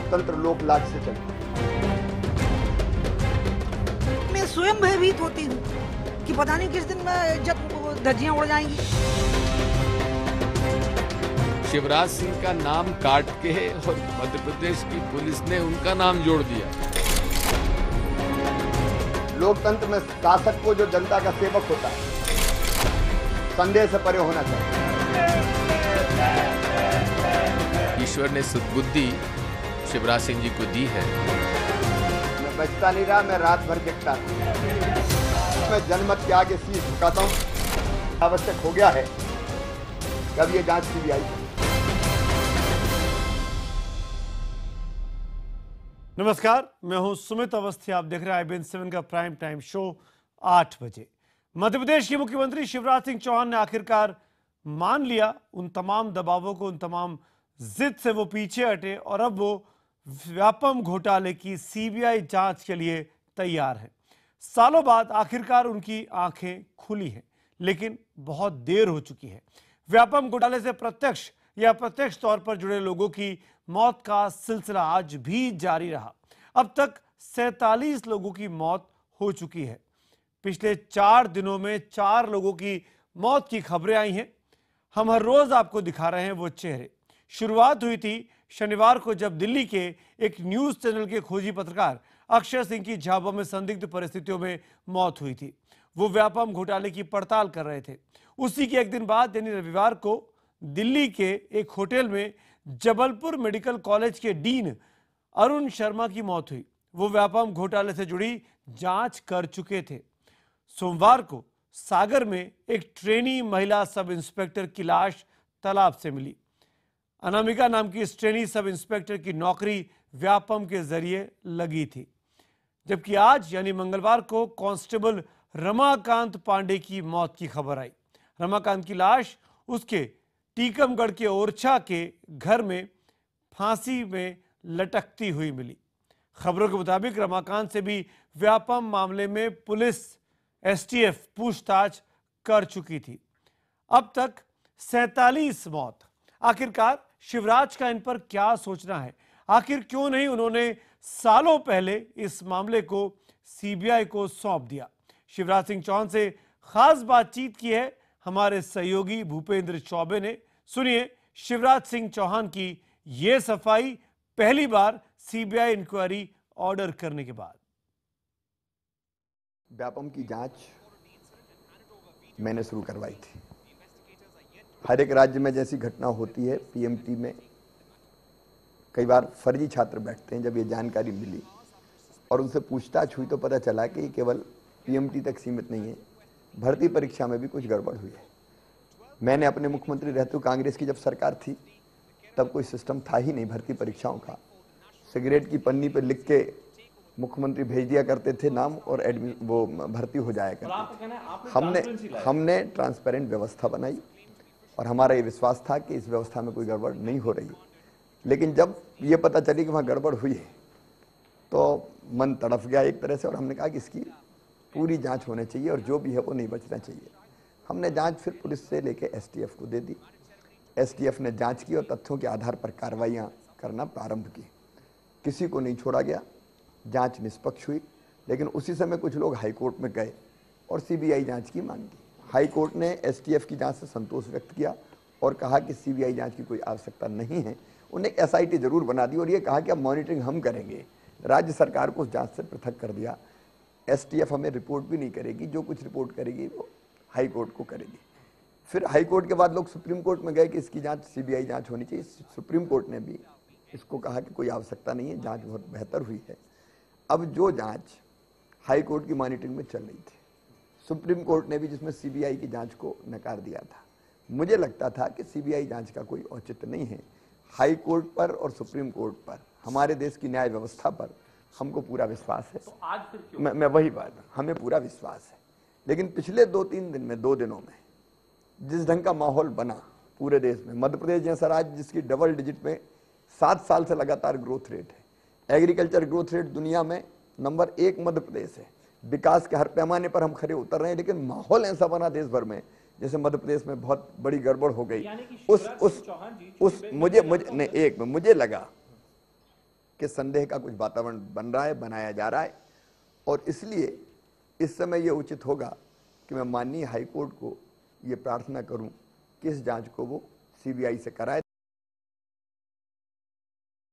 लोकतंत्र लोकलाज से चलता है। मैं स्वयं भयभीत होती हूँ कि पता नहीं किस दिन मैं जब धज्जियां उड़ जाएंगी। शिवराज सिंह का नाम काट के और मध्य प्रदेश की पुलिस ने उनका नाम जोड़ दिया। लोकतंत्र में शासक को जो जनता का सेवक होता है, संदेह से परे होना चाहिए। ईश्वर ने सद्बुद्धि शिवराज सिंह जी को दी है। मैं बचता नहीं रहा, मैं रात भर जगता था। मैं जनमत के आगे शीश झुकाता हूँ। आवश्यक हो गया है कब ये जांच सीबीआई। नमस्कार, मैं हूं सुमित अवस्थी। आप देख रहे हैं IBN 7 का प्राइम टाइम शो 8 बजे। मध्य प्रदेश के मुख्यमंत्री शिवराज सिंह चौहान ने आखिरकार मान लिया उन तमाम दबावों को, उन तमाम जिद से वो पीछे हटे और अब वो व्यापम घोटाले की सीबीआई जांच के लिए तैयार है। सालों बाद आखिरकार उनकी आंखें खुली हैं, लेकिन बहुत देर हो चुकी है। व्यापम घोटाले से प्रत्यक्ष या अप्रत्यक्ष तौर पर जुड़े लोगों की मौत का सिलसिला आज भी जारी रहा। अब तक 47 लोगों की मौत हो चुकी है। पिछले 4 दिनों में 4 लोगों की मौत की खबरें आई हैं। हम हर रोज आपको दिखा रहे हैं वो चेहरे। शुरुआत हुई थी शनिवार को, जब दिल्ली के एक न्यूज चैनल के खोजी पत्रकार अक्षय सिंह की झाबुआ में संदिग्ध परिस्थितियों में मौत हुई थी। वो व्यापम घोटाले की पड़ताल कर रहे थे। उसी के एक दिन बाद यानी रविवार को दिल्ली के एक होटल में जबलपुर मेडिकल कॉलेज के डीन अरुण शर्मा की मौत हुई। वो व्यापम घोटाले से जुड़ी जांच कर चुके थे। सोमवार को सागर में एक ट्रेनी महिला सब इंस्पेक्टर की लाश तालाब से मिली। अनामिका नाम की इस ट्रेनी सब इंस्पेक्टर की नौकरी व्यापम के जरिए लगी थी। जबकि आज यानी मंगलवार को कांस्टेबल रमाकांत पांडे की मौत की खबर आई। रमाकांत की लाश उसके टीकमगढ़ के ओरछा के घर में फांसी में लटकती हुई मिली। खबरों के मुताबिक रमाकांत से भी व्यापम मामले में पुलिस STF पूछताछ कर चुकी थी। अब तक 47 मौत। आखिरकार शिवराज का इन पर क्या सोचना है? आखिर क्यों नहीं उन्होंने सालों पहले इस मामले को सीबीआई को सौंप दिया? शिवराज सिंह चौहान से खास बातचीत की है हमारे सहयोगी भूपेंद्र चौबे ने। सुनिए शिवराज सिंह चौहान की ये सफाई पहली बार सीबीआई इंक्वायरी ऑर्डर करने के बाद। व्यापम की जांच मैंने शुरू करवाई थी। हर एक राज्य में जैसी घटना होती है, PMT में कई बार फर्जी छात्र बैठते हैं। जब ये जानकारी मिली और उनसे पूछताछ हुई तो पता चला कि केवल PMT तक सीमित नहीं है, भर्ती परीक्षा में भी कुछ गड़बड़ हुई है। मैंने अपने मुख्यमंत्री रहते हुए, कांग्रेस की जब सरकार थी तब कोई सिस्टम था ही नहीं भर्ती परीक्षाओं का। सिगरेट की पन्नी पे लिख के मुख्यमंत्री भेज दिया करते थे नाम और वो भर्ती हो जाया करती थी। हमने ट्रांसपेरेंट व्यवस्था बनाई और हमारा ये विश्वास था कि इस व्यवस्था में कोई गड़बड़ नहीं हो रही है। लेकिन जब ये पता चली कि वहाँ गड़बड़ हुई है तो मन तड़प गया एक तरह से, और हमने कहा कि इसकी पूरी जांच होनी चाहिए और जो भी है वो नहीं बचना चाहिए। हमने जांच फिर पुलिस से लेके STF को दे दी। STF ने जांच की और तथ्यों के आधार पर कार्रवाइयाँ करना प्रारंभ की। किसी को नहीं छोड़ा गया, जांच निष्पक्ष हुई। लेकिन उसी समय कुछ लोग हाईकोर्ट में गए और CBI जांच की मांग की। हाईकोर्ट ने STF की जांच से संतोष व्यक्त किया और कहा कि CBI जांच की कोई आवश्यकता नहीं है। उन्हें एक SIT जरूर बना दी और ये कहा कि अब मॉनिटरिंग हम करेंगे। राज्य सरकार को उस जांच से पृथक कर दिया। STF हमें रिपोर्ट भी नहीं करेगी, जो कुछ रिपोर्ट करेगी वो हाईकोर्ट को करेगी। फिर हाईकोर्ट के बाद लोग सुप्रीम कोर्ट में गए कि इसकी जांच CBI जांच होनी चाहिए। सुप्रीम कोर्ट ने भी इसको कहा कि कोई आवश्यकता नहीं है, जांच बहुत बेहतर हुई है। अब जो जांच हाईकोर्ट की मॉनिटरिंग में चल रही थी, सुप्रीम कोर्ट ने भी जिसमें CBI की जांच को नकार दिया था। मुझे लगता था कि CBI जांच का कोई औचित्य नहीं है। हाई कोर्ट पर और सुप्रीम कोर्ट पर, हमारे देश की न्याय व्यवस्था पर हमको पूरा विश्वास है। तो आज फिर क्यों? मैं वही बात, हमें पूरा विश्वास है। लेकिन पिछले 2-3 दिन में, 2 दिनों में जिस ढंग का माहौल बना पूरे देश में, मध्य प्रदेश जैसा राज्य जिसकी डबल डिजिट में 7 साल से लगातार ग्रोथ रेट है, एग्रीकल्चर ग्रोथ रेट दुनिया में नंबर 1 मध्य प्रदेश है, विकास के हर पैमाने पर हम खरे उतर रहे हैं। लेकिन माहौल ऐसा बना देश भर में जैसे मध्य प्रदेश में बहुत बड़ी गड़बड़ हो गई। मुझे लगा कि संदेह का कुछ वातावरण बन रहा है, बनाया जा रहा है। और इसलिए इस समय ये उचित होगा कि मैं माननीय हाईकोर्ट को ये प्रार्थना करूं कि इस जांच को वो सीबीआई से कराए।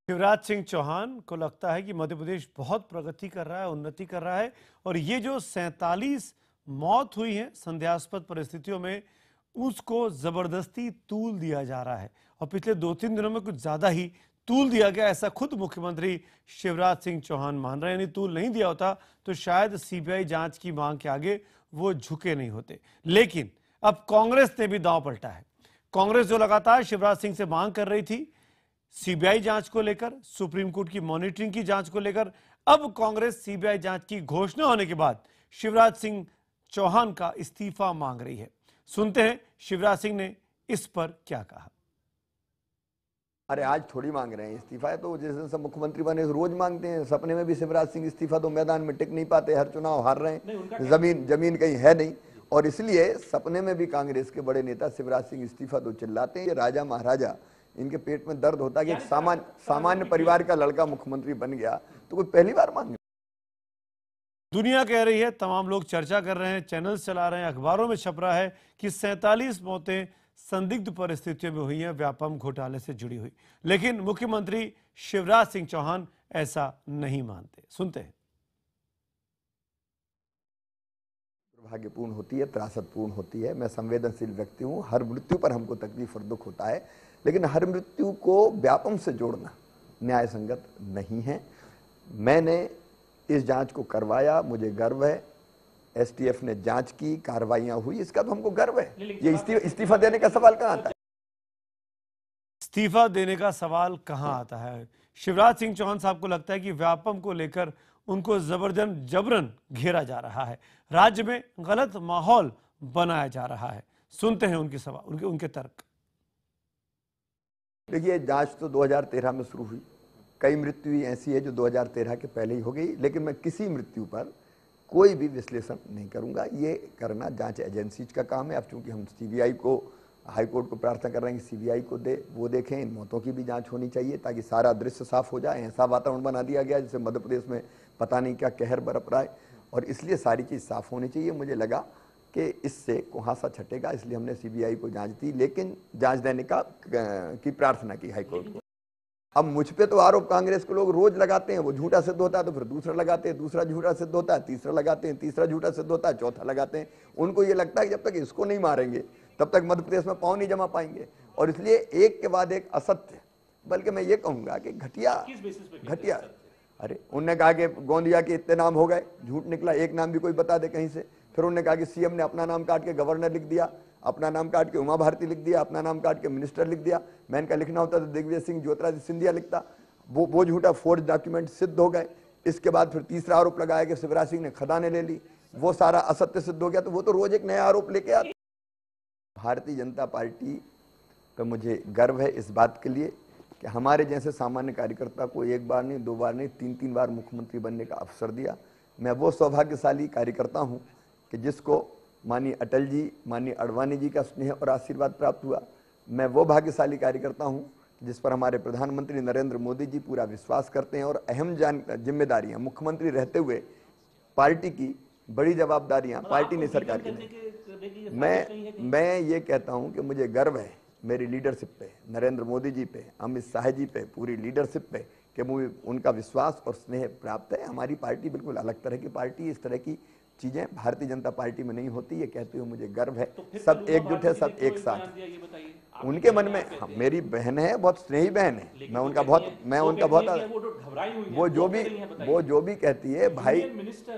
शिवराज सिंह चौहान को लगता है कि मध्य प्रदेश बहुत प्रगति कर रहा है, उन्नति कर रहा है, और ये जो 47 मौत हुई है संदेहास्पद परिस्थितियों में, उसको जबरदस्ती तूल दिया जा रहा है। और पिछले 2-3 दिनों में कुछ ज्यादा ही तूल दिया गया, ऐसा खुद मुख्यमंत्री शिवराज सिंह चौहान मान रहे हैं। यानी तूल नहीं दिया होता तो शायद सीबीआई जांच की मांग के आगे वो झुके नहीं होते। लेकिन अब कांग्रेस ने भी दांव पलटा है। कांग्रेस जो लगातार शिवराज सिंह से मांग कर रही थी सीबीआई जांच को लेकर, सुप्रीम कोर्ट की मॉनिटरिंग की जांच को लेकर, अब कांग्रेस सीबीआई जांच की घोषणा होने के बाद शिवराज सिंह चौहान का इस्तीफा मांग रही है। सुनते हैं शिवराज सिंह ने इस पर क्या कहा। अरे आज थोड़ी मांग रहे हैं इस्तीफा, तो जिस दिन से मुख्यमंत्री बने रोज मांगते हैं। सपने में भी शिवराज सिंह इस्तीफा दो, मैदान में टिक नहीं पाते, हर चुनाव हार रहे हैं, जमीन कहीं है नहीं। और इसलिए सपने में भी कांग्रेस के बड़े नेता शिवराज सिंह इस्तीफा दो चिल्लाते हैं। ये राजा महाराजा, इनके पेट में दर्द होता है कि एक सामान्य परिवार का लड़का मुख्यमंत्री बन गया, तो कोई पहली बार मांग। दुनिया कह रही है, तमाम लोग चर्चा कर रहे हैं, चैनल्स चला रहे हैं, अखबारों में छप रहा है कि 47 मौतें संदिग्ध परिस्थितियों में हुई हैं, व्यापम घोटाले से जुड़ी हुई। लेकिन मुख्यमंत्री शिवराज सिंह चौहान ऐसा नहीं मानते। सुनते हैं। दुर्भाग्यपूर्ण होती है, त्रासदपूर्ण होती है। मैं संवेदनशील व्यक्ति हूँ, हर मृत्यु पर हमको तकलीफ और दुख होता है, लेकिन हर मृत्यु को व्यापम से जोड़ना न्याय संगत नहीं है। मैंने इस जांच को करवाया, मुझे गर्व है। एसटीएफ ने जांच की, कार्रवाइयां हुई, इसका तो हमको गर्व है। ये इस्तीफा देने का सवाल कहां आता है? इस्तीफा देने का सवाल कहां आता है? शिवराज सिंह चौहान साहब को लगता है कि व्यापम को लेकर उनको जबरन घेरा जा रहा है, राज्य में गलत माहौल बनाया जा रहा है। सुनते हैं उनके सवाल, उनके तर्क। देखिए, जांच तो 2013 में शुरू हुई। कई मृत्यु ऐसी है जो 2013 के पहले ही हो गई, लेकिन मैं किसी मृत्यु पर कोई भी विश्लेषण नहीं करूंगा। ये करना जांच एजेंसी का काम है। अब चूंकि हम सीबीआई को, हाईकोर्ट को प्रार्थना कर रहे हैं कि सीबीआई को दे, वो देखें। इन मौतों की भी जांच होनी चाहिए ताकि सारा दृश्य साफ हो जाए। ऐसा वातावरण बना दिया गया जिससे मध्य प्रदेश में पता नहीं क्या कहर बरप रहा है, और इसलिए सारी चीज़ साफ होनी चाहिए। मुझे लगा कि इससे कुहासा छटेगा, इसलिए हमने सीबीआई को जांच दी, लेकिन जांच देने की प्रार्थना की हाईकोर्ट को। अब मुझ पे तो आरोप कांग्रेस के लोग रोज लगाते हैं, वो झूठा सिद्ध होता है तो फिर दूसरा लगाते हैं, दूसरा झूठा सिद्ध होता है, तीसरा लगाते हैं, तीसरा झूठा सिद्ध होता है, चौथा लगाते हैं। उनको ये लगता है कि जब तक इसको नहीं मारेंगे तब तक मध्य प्रदेश में पाँव नहीं जमा पाएंगे, और इसलिए एक के बाद एक असत्य, बल्कि मैं ये कहूंगा कि घटिया। अरे उनने कहा कि गोंदिया के इतने नाम हो गए, झूठ निकला, एक नाम भी कोई बता दे कहीं से। फिर उन्होंने कहा कि सीएम ने अपना नाम काट के गवर्नर लिख दिया, अपना नाम काट के उमा भारती लिख दिया, अपना नाम काट के मिनिस्टर लिख दिया। मैं इनका लिखना होता तो दिग्विजय सिंह ज्योतिरादित्य सिंधिया लिखता। वो झूठा फोर्ज डॉक्यूमेंट सिद्ध हो गए। इसके बाद फिर तीसरा आरोप लगाया कि शिवराज सिंह ने खदानें ले ली, वो सारा असत्य सिद्ध हो गया। तो वो तो रोज एक नया आरोप लेके आते। भारतीय जनता पार्टी पर मुझे गर्व है इस बात के लिए कि हमारे जैसे सामान्य कार्यकर्ता को एक बार नहीं, 2 बार नहीं, 3-3 बार मुख्यमंत्री बनने का अवसर दिया। मैं वो सौभाग्यशाली कार्यकर्ता हूं कि जिसको माननीय अटल जी, माननीय आडवाणी जी का स्नेह और आशीर्वाद प्राप्त हुआ। मैं वो भाग्यशाली कार्यकर्ता हूं जिस पर हमारे प्रधानमंत्री नरेंद्र मोदी जी पूरा विश्वास करते हैं, और अहम जिम्मेदारियां मुख्यमंत्री रहते हुए पार्टी की बड़ी जवाबदारियां पार्टी ने सरकार की। मैं ये कहता हूं कि मुझे गर्व है मेरी लीडरशिप पे, नरेंद्र मोदी जी पे, अमित शाह जी पे, पूरी लीडरशिप पे, कि मुझे उनका विश्वास और स्नेह प्राप्त है। हमारी पार्टी बिल्कुल अलग तरह की पार्टी, इस तरह की चीजें भारतीय जनता पार्टी में नहीं होती। ये कहते हुए मुझे गर्व है। सब एकजुट है, सब एक साथ है। उनके मन में, हाँ, मेरी बहन है, बहुत स्नेही बहन है। मैं उनका बहुत वो जो भी कहती है भाई,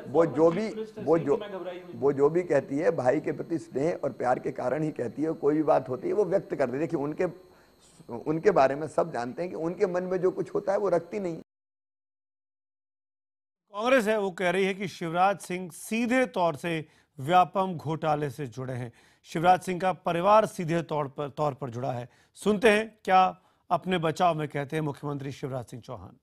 वो जो भी कहती है भाई के प्रति स्नेह और प्यार के कारण ही कहती है। कोई भी बात होती है वो व्यक्त कर दे। देखिए, उनके बारे में सब जानते हैं कि उनके मन में जो कुछ होता है वो रखती नहीं। कांग्रेस है वो कह रही है कि शिवराज सिंह सीधे तौर से व्यापम घोटाले से जुड़े हैं। शिवराज सिंह का परिवार सीधे तौर पर जुड़ा है। सुनते हैं क्या अपने बचाव में कहते हैं मुख्यमंत्री शिवराज सिंह चौहान।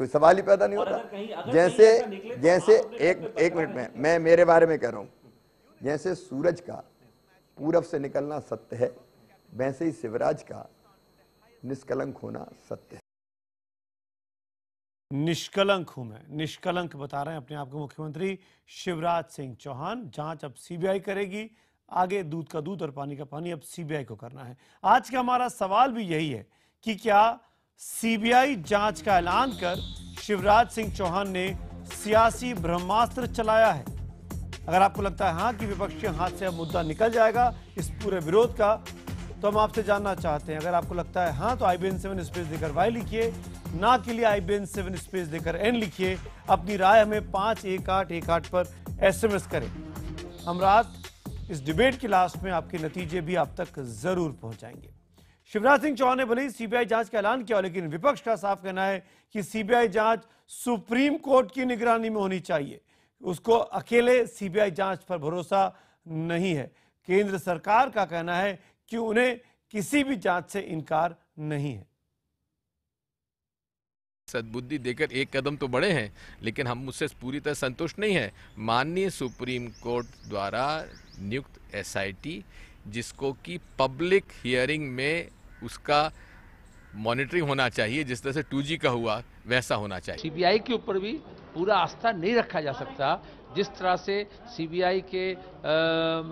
कोई सवाल ही पैदा नहीं होता। जैसे एक मिनट में मैं मेरे बारे में कह रहा हूं, जैसे सूरज का पूरब से निकलना सत्य है, वैसे ही शिवराज का निष्कलंक होना सत्य है। निष्कलंक हूं मैं, निष्कलंक बता रहे हैं अपने आप को मुख्यमंत्री शिवराज सिंह चौहान। जांच अब सीबीआई करेगी, आगे दूध का दूध और पानी का पानी अब सीबीआई को करना है। आज का हमारा सवाल भी यही है कि क्या सीबीआई जांच का ऐलान कर शिवराज सिंह चौहान ने सियासी ब्रह्मास्त्र चलाया है? अगर आपको लगता है हां कि विपक्ष के हाथ से अब मुद्दा निकल जाएगा इस पूरे विरोध का, तो हम आपसे जानना चाहते हैं। अगर आपको लगता है हां तो IBN7 स्पेस देकर वाई लिखिए, ना के लिए IBN7 स्पेस देकर N लिखिए। अपनी राय हमें 51818 पर SMS करें। हम रात इस डिबेट की लास्ट में आपके नतीजे भी आप तक जरूर पहुंचाएंगे। शिवराज सिंह चौहान ने भले ही सीबीआई जांच का ऐलान किया, लेकिन विपक्ष का साफ कहना है कि सीबीआई जांच सुप्रीम कोर्ट की निगरानी में होनी चाहिए। उसको अकेले सीबीआई जांच पर भरोसा नहीं है। केंद्र सरकार का कहना है कि उन्हें किसी भी जांच से इनकार नहीं है। सद्बुद्धि देकर एक कदम तो बढ़े हैं, लेकिन हम उससे पूरी तरह संतुष्ट नहीं है। माननीय सुप्रीम कोर्ट द्वारा नियुक्त SIT, जिसको कि पब्लिक हियरिंग में उसका मॉनिटरिंग होना चाहिए, जिस तरह से 2G का हुआ वैसा होना चाहिए। सीबीआई के ऊपर भी पूरा आस्था नहीं रखा जा सकता। जिस तरह से सीबीआई के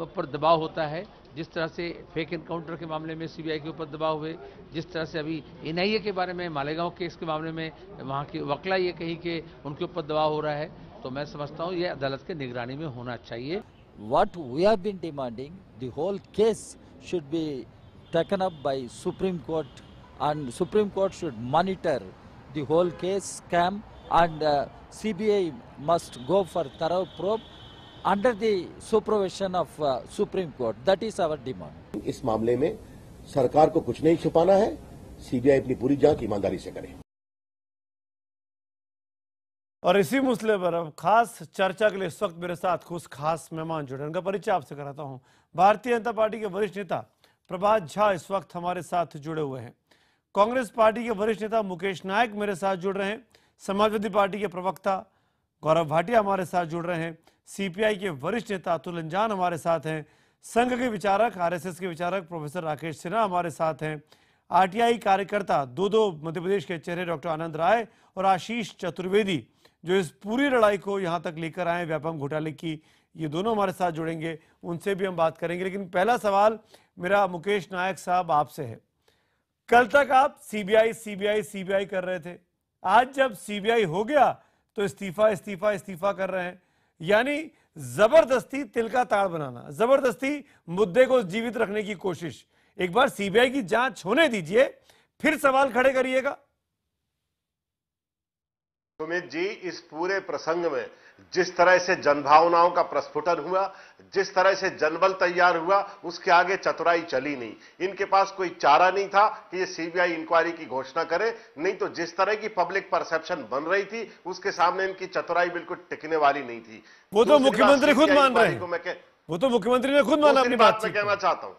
ऊपर दबाव होता है, जिस तरह से फेक एनकाउंटर के मामले में सीबीआई के ऊपर दबाव हुए, जिस तरह से अभी NIA के बारे में मालेगांव केस के मामले में वहाँ की वकला ये कही कि उनके ऊपर दबाव हो रहा है, तो मैं समझता हूँ ये अदालत के निगरानी में होना चाहिए। What we have been demanding, the whole case should be taken up by Supreme Court, and Supreme Court should monitor the whole case scam, and CBI must go for thorough probe under the supervision of Supreme Court. That is our demand. इस मामले में सरकार को कुछ नहीं छुपाना है, CBI अपनी पूरी जांच ईमानदारी से करे। और इसी मसले पर अब खास चर्चा के लिए इस वक्त मेरे साथ कुछ खास मेहमान जुड़े, उनका परिचय आपसे कराता हूं। भारतीय जनता पार्टी के वरिष्ठ नेता प्रभात झा इस वक्त हमारे साथ जुड़े हुए हैं। कांग्रेस पार्टी के वरिष्ठ नेता मुकेश नायक मेरे साथ जुड़ रहे हैं। समाजवादी पार्टी के प्रवक्ता गौरव भाटिया हमारे साथ जुड़ रहे हैं। CPI के वरिष्ठ नेता अतुल अंजान हमारे साथ हैं। संघ के विचारक, RSS के विचारक प्रोफेसर राकेश सिन्हा हमारे साथ हैं। RTI कार्यकर्ता दो मध्य प्रदेश के चेहरे डॉक्टर आनंद राय और आशीष चतुर्वेदी, जो इस पूरी लड़ाई को यहाँ तक लेकर आए व्यापम घोटाले की, ये दोनों हमारे साथ जुड़ेंगे, उनसे भी हम बात करेंगे। लेकिन पहला सवाल मेरा मुकेश नायक साहब आपसे है। कल तक आप सीबीआई कर रहे थे, आज जब सीबीआई हो गया तो इस्तीफा कर रहे हैं। यानी जबरदस्ती तिल का ताड़ बनाना, जबरदस्ती मुद्दे को जीवित रखने की कोशिश। एक बार सीबीआई की जांच होने दीजिए, फिर सवाल खड़े करिएगा। सुमित जी, इस पूरे प्रसंग में जिस तरह से जनभावनाओं का प्रस्फुटन हुआ, जिस तरह से जनबल तैयार हुआ, उसके आगे चतुराई चली नहीं। इनके पास कोई चारा नहीं था कि ये सीबीआई इंक्वायरी की घोषणा करे, नहीं तो जिस तरह की पब्लिक परसेप्शन बन रही थी उसके सामने इनकी चतुराई बिल्कुल टिकने वाली नहीं थी। वो तो मुख्यमंत्री खुद मान रहे हैं, वो तो मुख्यमंत्री ने खुद माना अपनी बात। मैं कहना चाहता हूं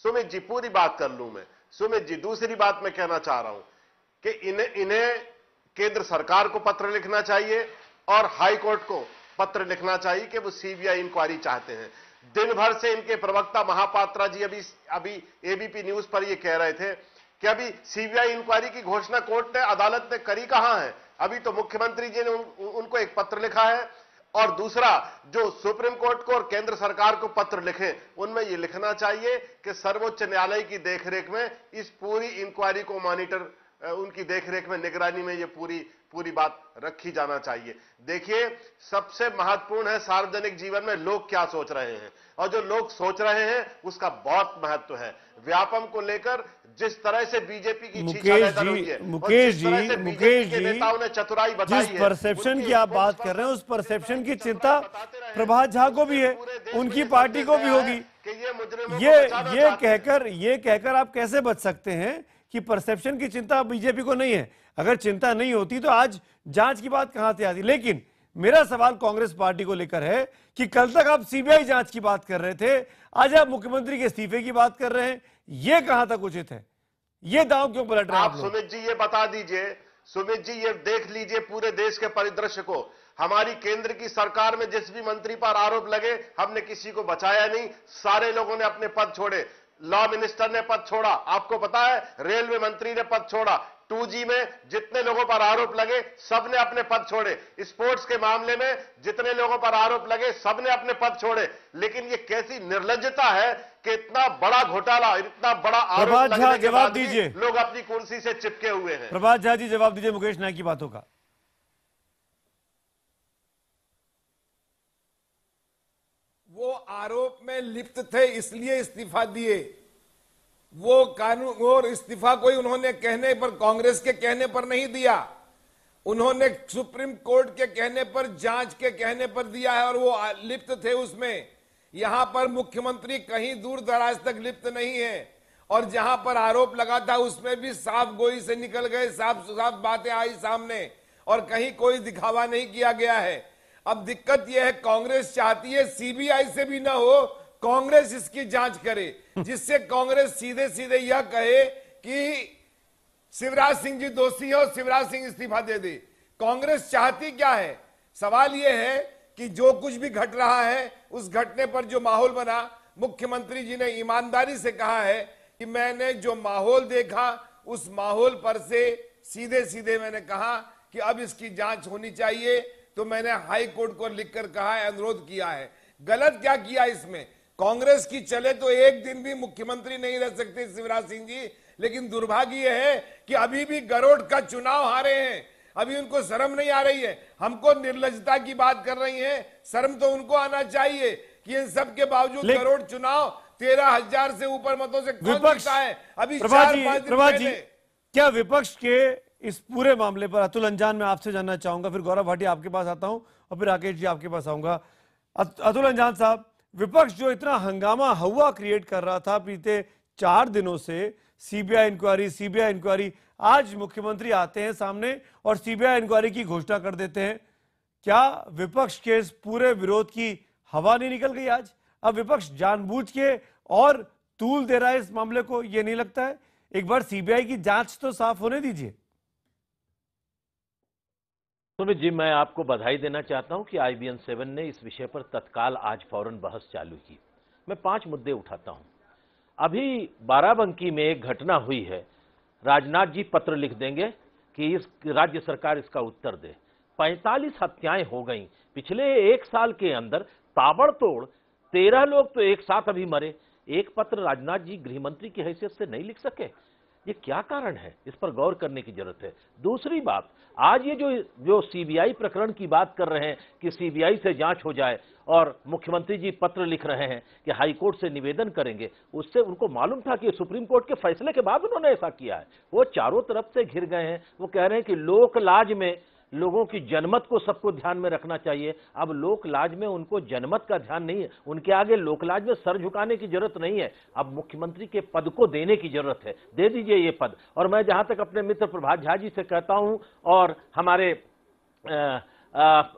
सुमित जी, पूरी बात कर लूं मैं। सुमित जी, दूसरी बात मैं कहना चाह रहा हूं कि इन्हें केंद्र सरकार को पत्र लिखना चाहिए और हाई कोर्ट को पत्र लिखना चाहिए कि वो सीबीआई इंक्वायरी चाहते हैं। दिन भर से इनके प्रवक्ता महापात्रा जी अभी एबीपी न्यूज पर ये कह रहे थे कि अभी सीबीआई इंक्वायरी की घोषणा कोर्ट ने, अदालत ने करी कहां है। अभी तो मुख्यमंत्री जी ने उनको एक पत्र लिखा है, और दूसरा जो सुप्रीम कोर्ट को और केंद्र सरकार को पत्र लिखे, उनमें यह लिखना चाहिए कि सर्वोच्च न्यायालय की देखरेख में इस पूरी इंक्वायरी को मॉनिटर, उनकी देखरेख में, निगरानी में ये पूरी बात रखी जाना चाहिए। देखिए, सबसे महत्वपूर्ण है सार्वजनिक जीवन में लोग क्या सोच रहे हैं, और जो लोग सोच रहे हैं उसका बहुत महत्व है। व्यापम को लेकर जिस तरह से बीजेपी की मुकेश जी नेताओं ने चतुराई बताई है, जिस परसेप्शन की आप बात कर रहे हैं, उस परसेप्शन की चिंता प्रभात झा को भी है, उनकी पार्टी को भी होगी। ये कहकर आप कैसे बच सकते हैं कि परसेप्शन की चिंता बीजेपी को नहीं है? अगर चिंता नहीं होती तो आज जांच की बात कहां से आती। लेकिन मेरा सवाल कांग्रेस पार्टी को लेकर है कि कल तक आप सीबीआई जांच की बात कर रहे थे, आज आप मुख्यमंत्री के इस्तीफे की बात कर रहे हैं। ये कहां तक उचित है? ये दांव क्यों पलट रहे हैं आप लोग? सुमित जी ये बता दीजिए, सुमित जी ये देख लीजिए पूरे देश के परिदृश्य को। हमारी केंद्र की सरकार में जिस भी मंत्री पर आरोप लगे, हमने किसी को बचाया नहीं, सारे लोगों ने अपने पद छोड़े। लॉ मिनिस्टर ने पद छोड़ा, आपको पता है, रेलवे मंत्री ने पद छोड़ा, 2G में जितने लोगों पर आरोप लगे सबने अपने पद छोड़े, स्पोर्ट्स के मामले में जितने लोगों पर आरोप लगे सबने अपने पद छोड़े। लेकिन ये कैसी निर्लज्जता है कि इतना बड़ा घोटाला, इतना बड़ा आरोप लगने के बाद भी लोग अपनी कुर्सी से चिपके हुए हैं। प्रभात झा जी जवाब दीजिए मुकेश नायक की बातों का। वो आरोप में लिप्त थे इसलिए इस्तीफा दिए। वो कानून और इस्तीफा कोई उन्होंने कहने पर, कांग्रेस के कहने पर नहीं दिया, उन्होंने सुप्रीम कोर्ट के कहने पर, जांच के कहने पर दिया है और वो लिप्त थे उसमें। यहां पर मुख्यमंत्री कहीं दूर दराज तक लिप्त नहीं है और जहां पर आरोप लगा था उसमें भी साफ गोई से निकल गए, साफ साफ बातें आई सामने और कहीं कोई दिखावा नहीं किया गया है। अब दिक्कत यह है, कांग्रेस चाहती है सीबीआई से भी ना हो, कांग्रेस इसकी जांच करे, जिससे कांग्रेस सीधे सीधे यह कहे कि शिवराज सिंह जी दोषी है और शिवराज सिंह इस्तीफा दे दे। कांग्रेस चाहती क्या है? सवाल यह है कि जो कुछ भी घट रहा है उस घटने पर जो माहौल बना, मुख्यमंत्री जी ने ईमानदारी से कहा है कि मैंने जो माहौल देखा उस माहौल पर से सीधे सीधे मैंने कहा कि अब इसकी जांच होनी चाहिए। तो मैंने हाई कोर्ट को लिखकर कहा है, अनुरोध किया है। गलत क्या किया इसमें? कांग्रेस की चले तो एक दिन भी मुख्यमंत्री नहीं रह सकते शिवराज सिंह जी, लेकिन दुर्भाग्य यह है कि अभी भी गरोड़ का चुनाव हारे हैं, अभी उनको शर्म नहीं आ रही है। हमको निर्लज्जता की बात कर रही हैं, शर्म तो उनको आना चाहिए कि इन सब के बावजूद गरोड़ चुनाव 13,000 से ऊपर मतों से कौन जीता है? अभी 4-5 दिन क्या विपक्ष के इस पूरे मामले पर, अतुल अंजान मैं आपसे जानना चाहूंगा, फिर गौरव भाटिया आपके पास आता हूं और फिर राकेश जी आपके पास आऊंगा। अतुल अंजान साहब, विपक्ष जो इतना हंगामा हवा क्रिएट कर रहा था बीते 4 दिनों से, सीबीआई इंक्वायरी, आज मुख्यमंत्री आते हैं सामने और सीबीआई इंक्वायरी की घोषणा कर देते हैं। क्या विपक्ष के इस पूरे विरोध की हवा नहीं निकल गई आज? अब विपक्ष जानबूझ के और तूल दे रहा है इस मामले को, ये नहीं लगता है? एक बार सीबीआई की जांच तो साफ होने दीजिए। सुमित जी, मैं आपको बधाई देना चाहता हूं कि IBN 7 ने इस विषय पर तत्काल आज फौरन बहस चालू की। मैं 5 मुद्दे उठाता हूं। अभी बाराबंकी में एक घटना हुई है, राजनाथ जी पत्र लिख देंगे कि इस राज्य सरकार इसका उत्तर दे। 45 हत्याएं हो गई पिछले 1 साल के अंदर, ताबड़तोड़ 13 लोग तो एक साथ अभी मरे। एक पत्र राजनाथ जी गृहमंत्री की हैसियत से नहीं लिख सके, ये क्या कारण है? इस पर गौर करने की जरूरत है। दूसरी बात, आज ये जो सीबीआई प्रकरण की बात कर रहे हैं कि सीबीआई से जांच हो जाए और मुख्यमंत्री जी पत्र लिख रहे हैं कि हाईकोर्ट से निवेदन करेंगे, उससे उनको मालूम था कि सुप्रीम कोर्ट के फैसले के बाद उन्होंने ऐसा किया है। वो चारों तरफ से घिर गए हैं। वो कह रहे हैं कि लोक लाज में लोगों की जनमत को सबको ध्यान में रखना चाहिए। अब लोक लाज में उनको जनमत का ध्यान नहीं है, उनके आगे लोक लाज में सर झुकाने की जरूरत नहीं है। अब मुख्यमंत्री के पद को देने की जरूरत है, दे दीजिए ये पद। और मैं जहां तक अपने मित्र प्रभात झा जी से कहता हूं और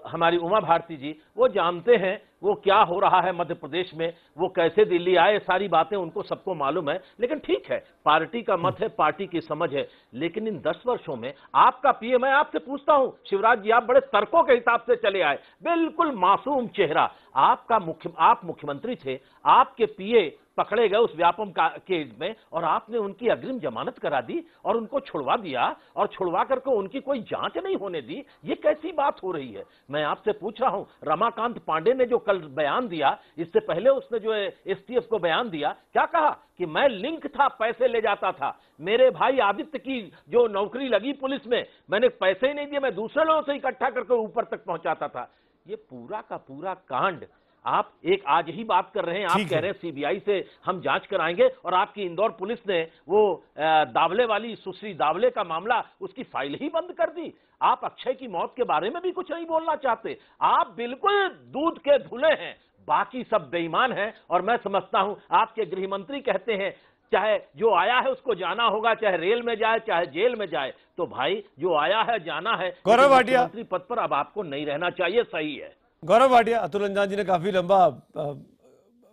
हमारी उमा भारती जी, वो जानते हैं वो क्या हो रहा है मध्य प्रदेश में, वो कैसे दिल्ली आए, सारी बातें उनको सबको मालूम है। लेकिन ठीक है, पार्टी का मत है, पार्टी की समझ है। लेकिन इन 10 वर्षों में आपका पीए, मैं आपसे पूछता हूं शिवराज जी, आप बड़े तर्कों के हिसाब से चले आए, बिल्कुल मासूम चेहरा, आप मुख्यमंत्री थे, आपके पीए पकड़े गए उस व्यापम केस में और आपने उनकी अग्रिम जमानत करा दी और उनको छुड़वा दिया और छुड़वा करके उनकी कोई जांच नहीं होने दी। ये कैसी बात हो रही है? मैं आपसे पूछ रहा हूं, रमाकांत पांडे ने जो कल बयान दिया, इससे पहले उसने जो एसटीएफ को बयान दिया, क्या कहा कि मैं लिंक था, पैसे ले जाता था। मेरे भाई आदित्य की जो नौकरी लगी पुलिस में, मैंने पैसे ही नहीं दिए, मैं दूसरे लोगों से इकट्ठा करके ऊपर तक पहुंचाता था। ये पूरा का पूरा कांड आप एक आज ही बात कर रहे हैं, आप कह रहे हैं सीबीआई से हम जांच कराएंगे और आपकी इंदौर पुलिस ने वो दावले वाली सुश्री दावले का मामला, उसकी फाइल ही बंद कर दी। आप अक्षय की मौत के बारे में भी कुछ नहीं बोलना चाहते। आप बिल्कुल दूध के धुले हैं, बाकी सब बेईमान हैं। और मैं समझता हूं आपके गृहमंत्री कहते हैं चाहे जो आया है उसको जाना होगा, चाहे रेल में जाए चाहे जेल में जाए। तो भाई जो आया है जाना है, मुख्यमंत्री पद पर अब आपको नहीं रहना चाहिए। सही है गौरव भाटिया, अतुल अंजान जी ने काफी लंबा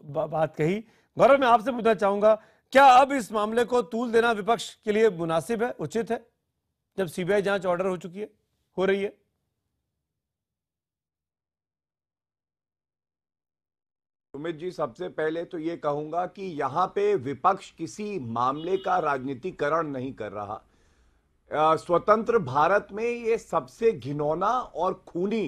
बात कही। गौरव, मैं आपसे पूछना चाहूंगा, क्या अब इस मामले को तूल देना विपक्ष के लिए मुनासिब है, उचित है, जब सीबीआई जांच ऑर्डर हो चुकी है, हो रही है? सुमित जी, सबसे पहले तो ये कहूंगा कि यहां पे विपक्ष किसी मामले का राजनीतिकरण नहीं कर रहा। स्वतंत्र भारत में ये सबसे घिनौना और खूनी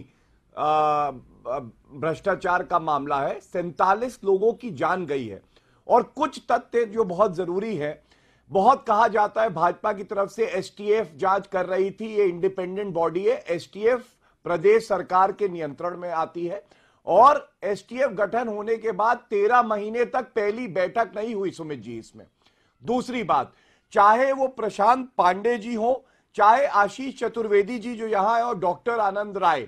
भ्रष्टाचार का मामला है। 47 लोगों की जान गई है। और कुछ तथ्य जो बहुत जरूरी है, बहुत कहा जाता है भाजपा की तरफ से एसटीएफ जांच कर रही थी, ये इंडिपेंडेंट बॉडी है। एसटीएफ प्रदेश सरकार के नियंत्रण में आती है और एसटीएफ गठन होने के बाद 13 महीने तक पहली बैठक नहीं हुई सुमित जी इसमें। दूसरी बात, चाहे वो प्रशांत पांडे जी हो, चाहे आशीष चतुर्वेदी जी जो यहां है, और डॉक्टर आनंद राय,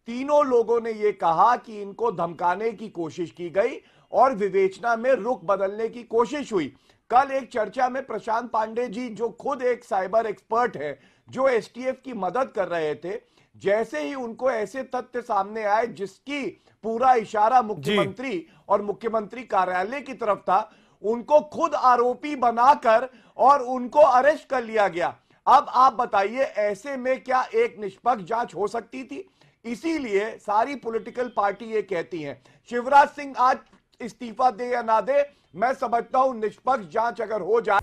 तीनों लोगों ने यह कहा कि इनको धमकाने की कोशिश की गई और विवेचना में रुख बदलने की कोशिश हुई। कल एक चर्चा में प्रशांत पांडे जी, जो खुद एक साइबर एक्सपर्ट है, जो एसटीएफ की मदद कर रहे थे, जैसे ही उनको ऐसे तथ्य सामने आए जिसकी पूरा इशारा मुख्यमंत्री और मुख्यमंत्री कार्यालय की तरफ था, उनको खुद आरोपी बनाकर और उनको अरेस्ट कर लिया गया। अब आप बताइए, ऐसे में क्या एक निष्पक्ष जांच हो सकती थी? इसीलिए सारी पॉलिटिकल पार्टी ये कहती हैं, शिवराज सिंह आज इस्तीफा दे या ना दे, मैं समझता हूं निष्पक्ष जांच अगर हो जाए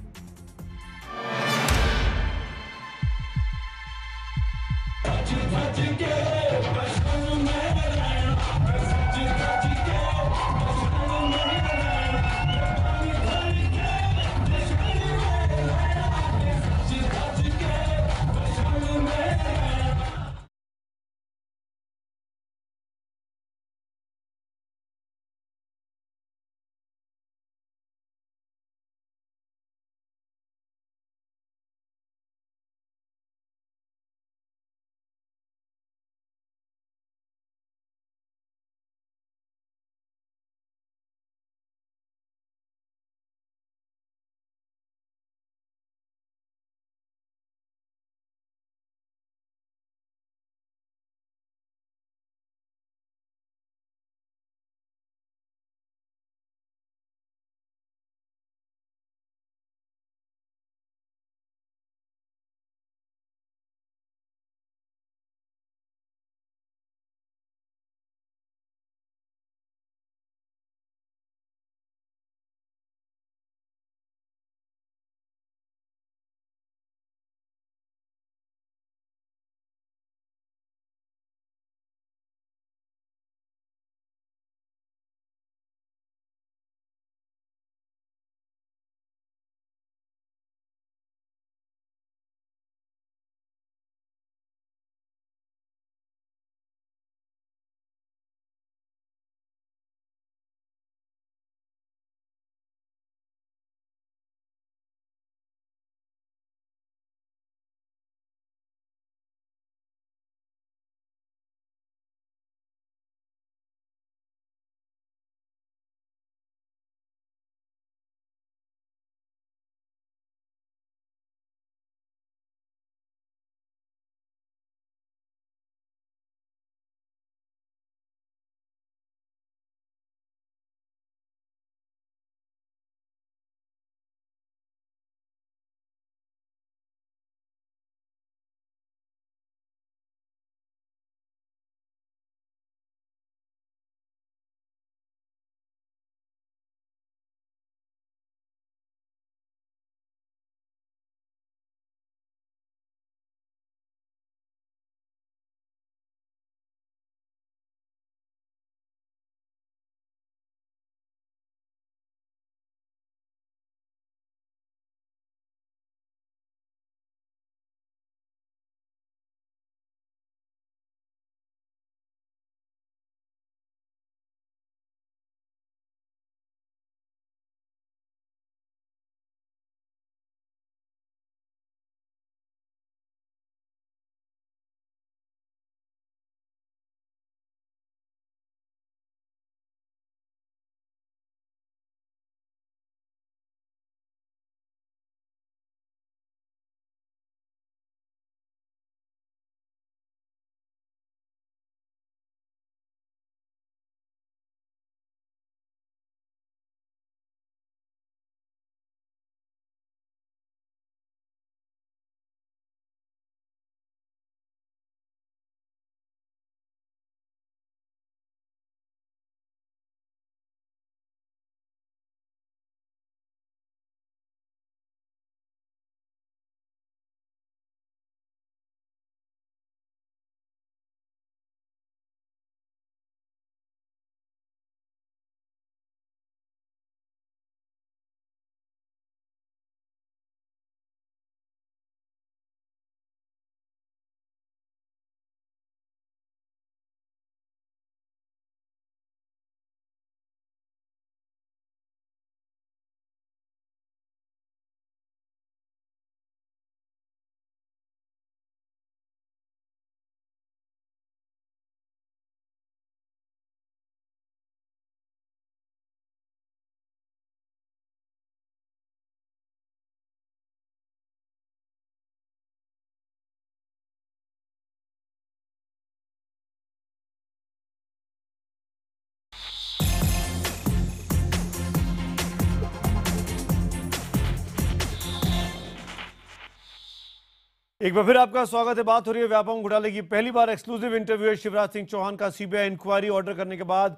एक बार फिर आपका स्वागत है। बात हो रही है व्यापम घोटाले की। पहली बार एक्सक्लूसिव इंटरव्यू है शिवराज सिंह चौहान का सीबीआई इंक्वायरी ऑर्डर करने के बाद।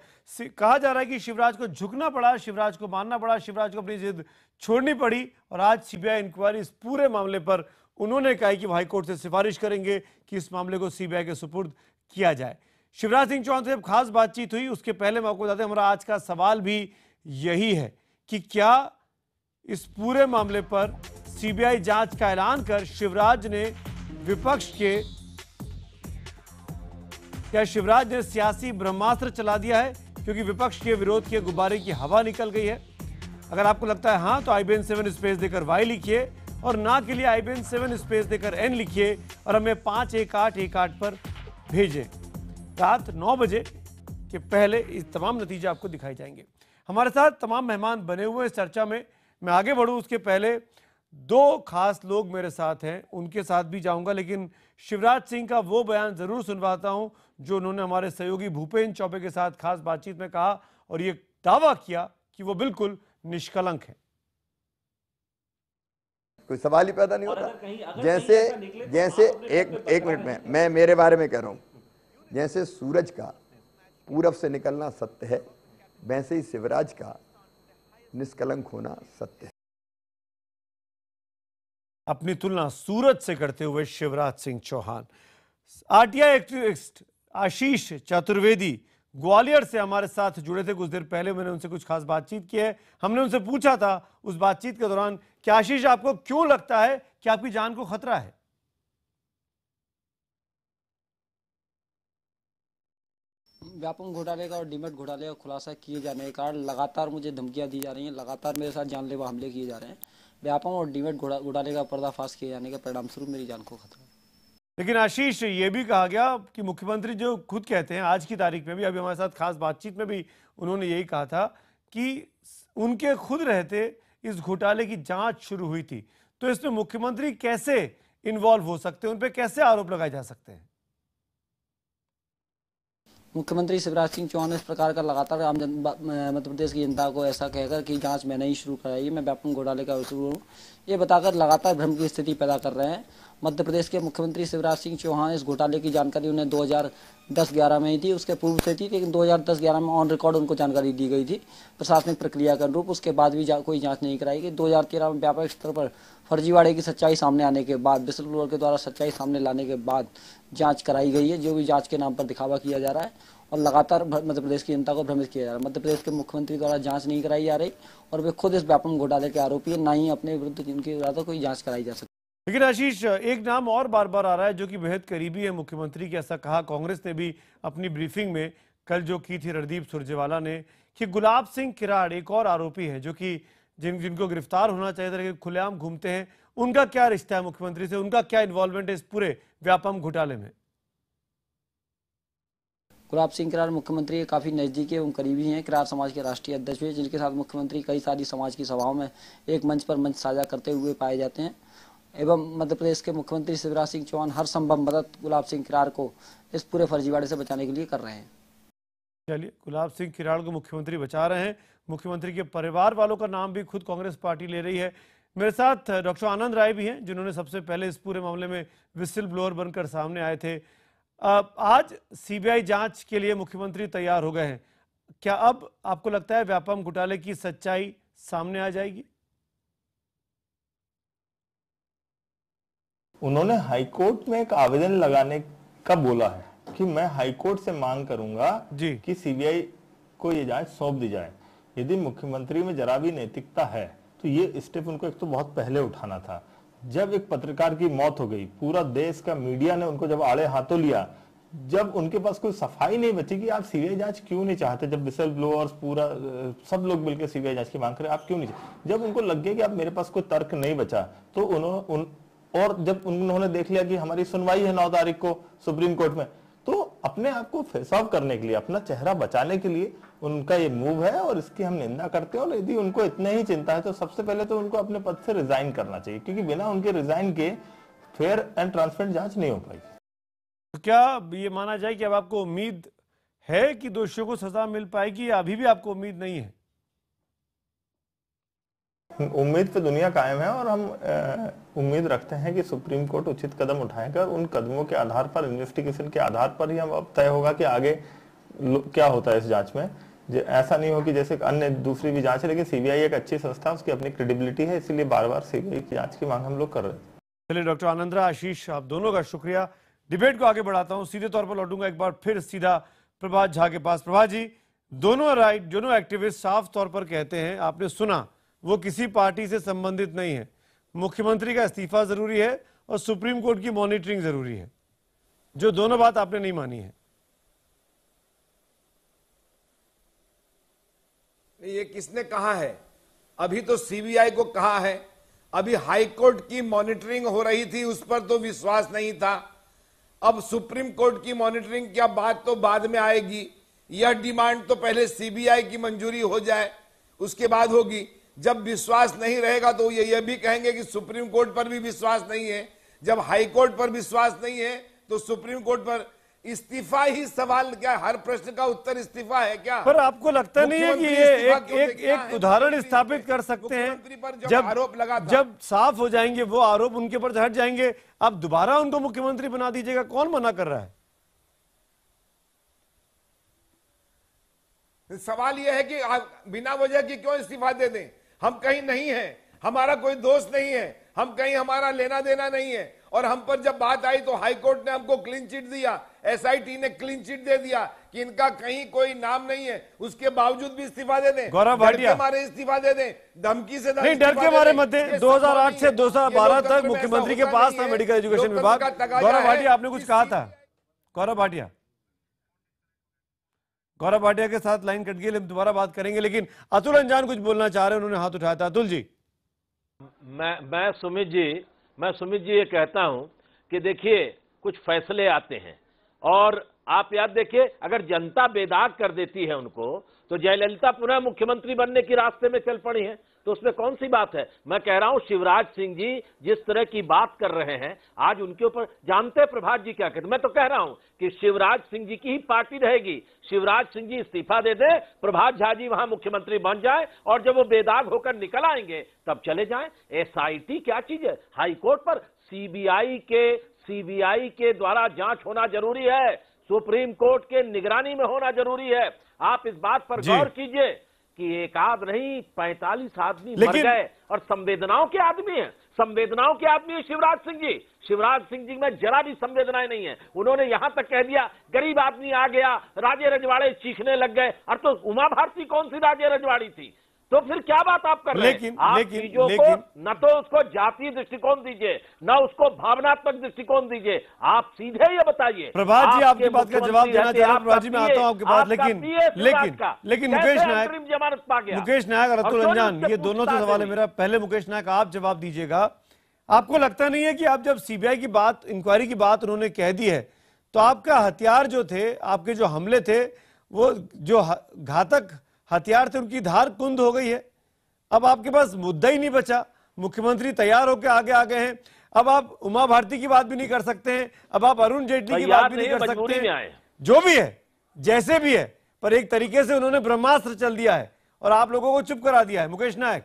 कहा जा रहा है कि शिवराज को झुकना पड़ा, शिवराज को मानना पड़ा, शिवराज को अपनी जिद छोड़नी पड़ी और आज सीबीआई इंक्वायरी इस पूरे मामले पर उन्होंने कहा कि हाईकोर्ट से सिफारिश करेंगे कि इस मामले को सीबीआई के सुपुर्द किया जाए। शिवराज सिंह चौहान से जब खास बातचीत हुई उसके पहले मैं आपको बताते हैं, हमारा आज का सवाल भी यही है कि क्या इस पूरे मामले पर सीबीआई जांच का ऐलान कर शिवराज ने शिवराज ने सियासी ब्रह्मास्त्र चला दिया है, क्योंकि विपक्ष के विरोध के गुब्बारे की हवा निकल गई है। अगर आपको लगता है हां तो IBN 7 स्पेस देकर Y लिखिए और ना के लिए IBN 7 स्पेस देकर N लिखिए और हमें 51818 पर भेजें। रात 9 बजे के पहले इस तमाम नतीजे आपको दिखाए जाएंगे। हमारे साथ तमाम मेहमान बने हुए हैं। इस चर्चा में मैं आगे बढ़ूं उसके पहले दो खास लोग मेरे साथ हैं, उनके साथ भी जाऊंगा, लेकिन शिवराज सिंह का वो बयान जरूर सुनवाता हूं जो उन्होंने हमारे सहयोगी भूपेन्द्र चौबे के साथ खास बातचीत में कहा और ये दावा किया कि वो बिल्कुल निष्कलंक है। कोई सवाल ही पैदा नहीं होता। जैसे एक मिनट में मैं मेरे बारे में कह रहा हूं, जैसे सूरज का पूरब से निकलना सत्य है, वैसे ही शिवराज का निष्कलंक होना सत्य है। अपनी तुलना सूरज से करते हुए शिवराज सिंह चौहान। RTI एक्टिविस्ट आशीष चतुर्वेदी ग्वालियर से हमारे साथ जुड़े थे कुछ देर पहले। मैंने उनसे कुछ खास बातचीत की है। हमने उनसे पूछा था उस बातचीत के दौरान कि आशीष आपको क्यों लगता है कि आपकी जान को खतरा है? व्यापम घोटाले का और डीमेट घोटाले का खुलासा किए जाने के कारण लगातार मुझे धमकियां दी जा रही हैं, लगातार मेरे साथ जानलेवा हमले किए जा रहे हैं। व्यापम और डीमेट घोटाले का पर्दाफाश किए जाने के परिणाम स्वरूप मेरी जान को खतरा है। लेकिन आशीष, ये भी कहा गया कि मुख्यमंत्री जो खुद कहते हैं आज की तारीख में भी, अभी हमारे साथ खास बातचीत में भी उन्होंने यही कहा था कि उनके खुद रहते इस घोटाले की जांच शुरू हुई थी, तो इसमें मुख्यमंत्री कैसे इन्वॉल्व हो सकते हैं, उन पर कैसे आरोप लगाए जा सकते हैं? मुख्यमंत्री शिवराज सिंह चौहान इस प्रकार का लगातार मध्य प्रदेश की जनता को ऐसा कहकर कि जांच मैंने ही शुरू कराई, मैं व्यापम घोटाले का शुरू हूँ, ये बताकर लगातार भ्रम की स्थिति पैदा कर रहे हैं। मध्य प्रदेश के मुख्यमंत्री शिवराज सिंह चौहान इस घोटाले की जानकारी उन्हें 2010-11 में ही थी, उसके पूर्व से थी, लेकिन 2010-11 में ऑन रिकॉर्ड उनको जानकारी दी गई थी प्रशासनिक प्रक्रिया के अनुरूप। उसके बाद भी कोई जांच नहीं कराई गई। 2013 में व्यापक स्तर पर फर्जीवाड़े की सच्चाई सामने आने के बाद, विसल ब्लोअर के द्वारा सच्चाई सामने लाने के बाद जांच कराई गई है, जो भी जांच के नाम पर दिखावा किया जा रहा है और लगातार मध्य प्रदेश की जनता को भ्रमित किया जा रहा है। मध्य प्रदेश के मुख्यमंत्री द्वारा जांच नहीं कराई जा रही और वे खुद इस व्यापम घोटाले के आरोपी है, ना ही अपने विरुद्ध जिनके द्वारा कोई जांच कराई जा सकती। लेकिन आशीष, एक नाम और बार बार आ रहा है जो कि बेहद करीबी है मुख्यमंत्री के, ऐसा कहा कांग्रेस ने भी अपनी ब्रीफिंग में कल जो की थी रणदीप सुरजेवाला ने, कि गुलाब सिंह किराड़ एक और आरोपी है जो कि जिनको गिरफ्तार होना चाहिए था लेकिन खुलेआम घूमते हैं। उनका क्या रिश्ता है मुख्यमंत्री से, उनका क्या इन्वॉल्वमेंट है इस पूरे व्यापम घोटाले में? गुलाब सिंह किराड़ मुख्यमंत्री के काफ़ी नज़दीकी एवं करीबी हैं। किराड़ समाज के राष्ट्रीय अध्यक्ष भी, जिनके साथ मुख्यमंत्री कई सारी समाज की सभाओं में एक मंच पर मंच साझा करते हुए पाए जाते हैं। एवं मध्य प्रदेश के मुख्यमंत्री शिवराज सिंह चौहान हर संभव मदद गुलाब सिंह किराड़ को इस पूरे फर्जीवाड़े से बचाने के लिए कर रहे हैं। चलिए, गुलाब सिंह किराड़ को मुख्यमंत्री बचा रहे हैं। मुख्यमंत्री के परिवार वालों का नाम भी खुद कांग्रेस पार्टी ले रही है। मेरे साथ डॉक्टर आनंद राय भी हैं, जिन्होंने सबसे पहले इस पूरे मामले में विसिल ब्लोअर बनकर सामने आए थे। आज सीबीआई जांच के लिए मुख्यमंत्री तैयार हो गए हैं। क्या अब आपको लगता है व्यापम घोटाले की सच्चाई सामने आ जाएगी? उन्होंने हाईकोर्ट में एक आवेदन लगाने का बोला है कि मैं हाईकोर्ट से मांग करूंगा कि सीबीआई को ये जांच सौंप दी जाए। यदि मुख्यमंत्री में जरा भी नैतिकता है तो ये स्टेप उनको एक तो बहुत पहले उठाना था। जब एक पत्रकार की मौत हो गई, पूरा देश का मीडिया ने उनको जब आड़े हाथों लिया, जब उनके पास कोई सफाई नहीं बची कि आप सीबीआई जांच क्यों नहीं चाहते, जब विसल ब्लोअर्स पूरा सब लोग मिलकर सीबीआई जांच की मांग करें, आप क्यों नहीं चाहते, जब उनको लग गया कि आप मेरे पास कोई तर्क नहीं बचा, तो और जब उन्होंने देख लिया कि हमारी सुनवाई है 9 तारीख को सुप्रीम कोर्ट में, तो अपने आप को फेस ऑफ करने के लिए, अपना चेहरा बचाने के लिए उनका ये मूव है और इसकी हम निंदा करते हैं। और यदि उनको इतने ही चिंता है तो सबसे पहले तो उनको अपने पद से रिजाइन करना चाहिए, क्योंकि बिना उनके रिजाइन के फेयर एंड ट्रांसपेरेंट जांच नहीं हो पाएगी। तो क्या ये माना जाए कि अब आपको उम्मीद है कि दोषियों को सजा मिल पाएगी या अभी भी आपको उम्मीद नहीं है? उम्मीद पे दुनिया कायम है और हम उम्मीद रखते हैं कि सुप्रीम कोर्ट उचित कदम उठाएगा और उन कदमों के आधार पर, इन्वेस्टिगेशन के आधार पर ही हम अब तय होगा कि आगे क्या होता है इस जांच में। ऐसा नहीं हो कि जैसे अन्य दूसरी भी जांच है, लेकिन सीबीआई एक अच्छी संस्था है, उसकी अपनी क्रेडिबिलिटी है, इसलिए बार बार सीबीआई की जांच की मांग हम लोग कर रहे हैं। चलिए डॉक्टर आनंदरा, आशीष, आप दोनों का शुक्रिया। डिबेट को आगे बढ़ाता हूं, सीधे तौर पर लौटूंगा एक बार फिर सीधा प्रभात झा के पास। प्रभात जी, दोनों एक्टिविस्ट साफ तौर पर कहते हैं, आपने सुना, वो किसी पार्टी से संबंधित नहीं है, मुख्यमंत्री का इस्तीफा जरूरी है और सुप्रीम कोर्ट की मॉनिटरिंग जरूरी है, जो दोनों बात आपने नहीं मानी है। ये किसने कहा है? अभी तो सीबीआई को कहा है, अभी हाईकोर्ट की मॉनिटरिंग हो रही थी, उस पर तो विश्वास नहीं था। अब सुप्रीम कोर्ट की मॉनिटरिंग क्या बात तो बाद में आएगी, यह डिमांड तो पहले सीबीआई की मंजूरी हो जाए, उसके बाद होगी। जब विश्वास नहीं रहेगा तो ये भी कहेंगे कि सुप्रीम कोर्ट पर भी विश्वास नहीं है। जब हाई कोर्ट पर विश्वास नहीं है तो सुप्रीम कोर्ट पर इस्तीफा ही सवाल क्या? हर प्रश्न का उत्तर इस्तीफा है क्या? पर आपको लगता नहीं है कि ये एक उदाहरण स्थापित कर सकते हैं, जब आरोप लगा था, जब साफ हो जाएंगे वो आरोप, उनके ऊपर हट जाएंगे, अब दोबारा उनको मुख्यमंत्री बना दीजिएगा, कौन मना कर रहा है? सवाल यह है कि बिना वजह की क्यों इस्तीफा दे दें? हम कहीं नहीं है, हमारा कोई दोस्त नहीं है, हम कहीं हमारा लेना देना नहीं है, और हम पर जब बात आई तो हाईकोर्ट ने हमको क्लीन चिट दिया, एसआईटी ने क्लीन चिट दे दिया कि इनका कहीं कोई नाम नहीं है, उसके बावजूद भी इस्तीफा दे दें। गौरव भाटिया, हमारे इस्तीफा दे दें, धमकी से नहीं, डर के मारे मत दें। 2008 से 2012 तक मुख्यमंत्री के पास था मेडिकल एजुकेशन विभाग। गौरव भाटिया, आपने कुछ कहा था? गौरव भाटिया के साथ लाइन कट गई, हम दोबारा बात करेंगे, लेकिन अतुल अंजान कुछ बोलना चाह रहे हैं, उन्होंने हाथ उठाया था। अतुल जी। मैं सुमित जी ये कहता हूं कि देखिए, कुछ फैसले आते हैं और आप याद देखिए, अगर जनता बेदाग कर देती है उनको, तो जयललिता पुनः मुख्यमंत्री बनने के रास्ते में चल पड़ी है, तो उसमें कौन सी बात है? मैं कह रहा हूं, शिवराज सिंह जी जिस तरह की बात कर रहे हैं आज, उनके ऊपर जानते हैं प्रभात जी क्या कहते? मैं तो कह रहा हूं कि शिवराज सिंह जी की ही पार्टी रहेगी, शिवराज सिंह जी इस्तीफा दे दे, प्रभात झा जी वहां मुख्यमंत्री बन जाए, और जब वो बेदाग होकर निकल आएंगे तब चले जाएं। एसआईटी क्या चीज है? हाईकोर्ट पर सीबीआई के द्वारा जांच होना जरूरी है, सुप्रीम कोर्ट के निगरानी में होना जरूरी है। आप इस बात पर गौर कीजिए कि एक आध नहीं, 45 आदमी मर गए, और संवेदनाओं के आदमी हैं, संवेदनाओं के आदमी है शिवराज सिंह जी। शिवराज सिंह जी में जरा भी संवेदनाएं नहीं है। उन्होंने यहां तक कह दिया, गरीब आदमी आ गया, राजे रजवाड़े चीखने लग गए। और तो उमा भारती कौन सी राजे रजवाड़ी थी? तो फिर क्या बात आप कर रहे हैं? आप चीजों को न तो उसको जातीय दृष्टिकोण दीजिए, न उसको भावनात्मक दृष्टिकोण दीजिए, आप सीधे ये बताइए। प्रभात जी, आपकी बात का जवाब देना चाह रहा हूं, प्रभात जी मैं आता हूं आपके पास, लेकिन मुकेश नायक और अतुल अंजान, ये दोनों से सवाल है मेरा। पहले मुकेश नायक आप जवाब दीजिएगा। आपको लगता नहीं है कि आप जब सीबीआई की बात, इंक्वायरी की बात उन्होंने कह दी है, तो आपका हथियार जो थे, आपके जो हमले थे, वो जो घातक हथियार थे, उनकी धार कुंद हो गई है? अब आपके पास मुद्दा ही नहीं बचा, मुख्यमंत्री तैयार होकर आगे आ गए हैं। अब आप उमा भारती की बात भी नहीं कर सकते हैं, अब आप अरुण जेटली की बात भी नहीं कर सकते हैं। जो भी है, जैसे भी है, पर एक तरीके से उन्होंने ब्रह्मास्त्र चल दिया है और आप लोगों को चुप करा दिया है। मुकेश नायक।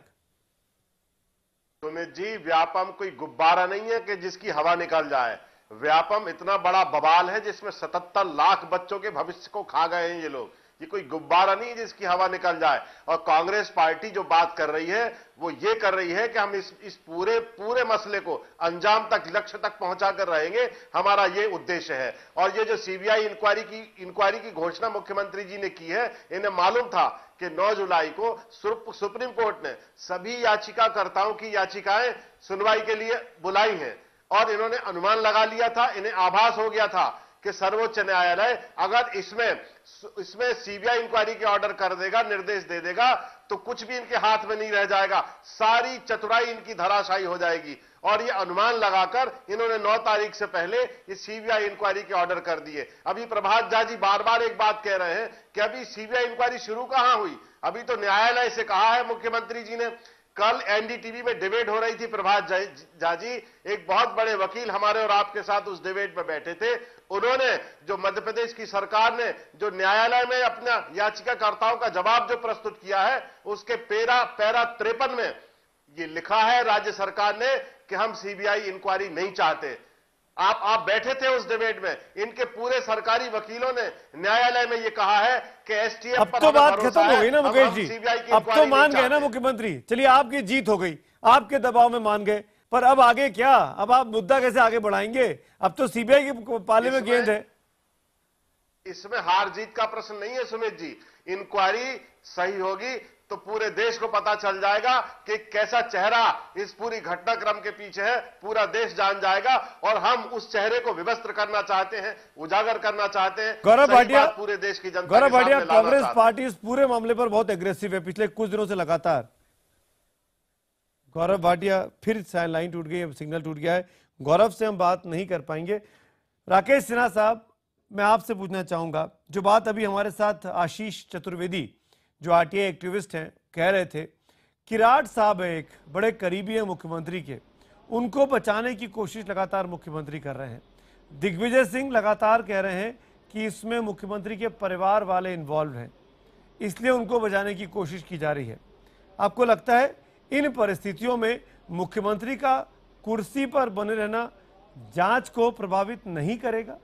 सुमित जी, व्यापम कोई गुब्बारा नहीं है कि जिसकी हवा निकल जाए। व्यापम इतना बड़ा बवाल है जिसमें 77 लाख बच्चों के भविष्य को खा गए हैं ये लोग। ये कोई गुब्बारा नहीं है जिसकी हवा निकल जाए। और कांग्रेस पार्टी जो बात कर रही है वो ये कर रही है कि हम इस पूरे मसले को अंजाम तक, लक्ष्य तक पहुंचा कर रहेंगे, हमारा ये उद्देश्य है। और ये जो सीबीआई इंक्वायरी की घोषणा मुख्यमंत्री जी ने की है, इन्हें मालूम था कि 9 जुलाई को सुप्रीम कोर्ट ने सभी याचिकाकर्ताओं की याचिकाएं सुनवाई के लिए बुलाई हैं, और इन्होंने अनुमान लगा लिया था, इन्हें आभास हो गया था कि सर्वोच्च न्यायालय अगर इसमें सीबीआई इंक्वायरी के ऑर्डर कर देगा, निर्देश दे देगा, तो कुछ भी इनके हाथ में नहीं रह जाएगा, सारी चतुराई इनकी धराशायी हो जाएगी। और ये अनुमान लगाकर इन्होंने 9 तारीख से पहले ये सीबीआई इंक्वायरी के ऑर्डर कर दिए। अभी प्रभात झा जी बार बार एक बात कह रहे हैं कि अभी सीबीआई इंक्वायरी शुरू कहां हुई, अभी तो न्यायालय से कहा है मुख्यमंत्री जी ने। कल एनडीटीवी में डिबेट हो रही थी, प्रभात झा जी, एक बहुत बड़े वकील हमारे और आपके साथ उस डिबेट में बैठे थे। उन्होंने जो मध्य प्रदेश की सरकार ने जो न्यायालय में अपना याचिकाकर्ताओं का जवाब जो प्रस्तुत किया है, उसके पैरा 53 में ये लिखा है राज्य सरकार ने कि हम सीबीआई इंक्वायरी नहीं चाहते। आप बैठे थे उस डिबेट में, इनके पूरे सरकारी वकीलों ने न्यायालय में ये कहा है कि एसटीएफ अब तो बात खत्म हो गई ना मुकेश जी, अब तो मान गए ना मुख्यमंत्री। चलिए आपकी जीत हो गई, आपके दबाव में मान गए, पर अब आगे क्या? अब आप मुद्दा कैसे आगे बढ़ाएंगे? अब तो सीबीआई के पाले में गेंद है। इसमें हार जीत का प्रश्न नहीं है सुमित जी। इंक्वायरी सही होगी तो पूरे देश को पता चल जाएगा कि कैसा चेहरा इस पूरी घटनाक्रम के पीछे है, पूरा देश जान जाएगा। और हम उस चेहरे को विवस्त्र करना चाहते हैं, उजागर करना चाहते हैं। गौरव भाटिया, पूरे देश की जनता गौरव भाटिया, कांग्रेस पार्टी इस पूरे मामले पर बहुत एग्रेसिव है पिछले कुछ दिनों से लगातार। गौरव भाटिया फिर लाइन टूट गई, सिग्नल टूट गया है, गौरव से हम बात नहीं कर पाएंगे। राकेश सिन्हा साहब, मैं आपसे पूछना चाहूंगा, जो बात अभी हमारे साथ आशीष चतुर्वेदी जो आरटीआई एक्टिविस्ट हैं कह रहे थे, किराट साहब एक बड़े करीबी है मुख्यमंत्री के, उनको बचाने की कोशिश लगातार मुख्यमंत्री कर रहे हैं। दिग्विजय सिंह लगातार कह रहे हैं कि इसमें मुख्यमंत्री के परिवार वाले इन्वॉल्व हैं, इसलिए उनको बचाने की कोशिश की जा रही है। आपको लगता है इन परिस्थितियों में मुख्यमंत्री का कुर्सी पर बने रहना जांच को प्रभावित नहीं करेगा?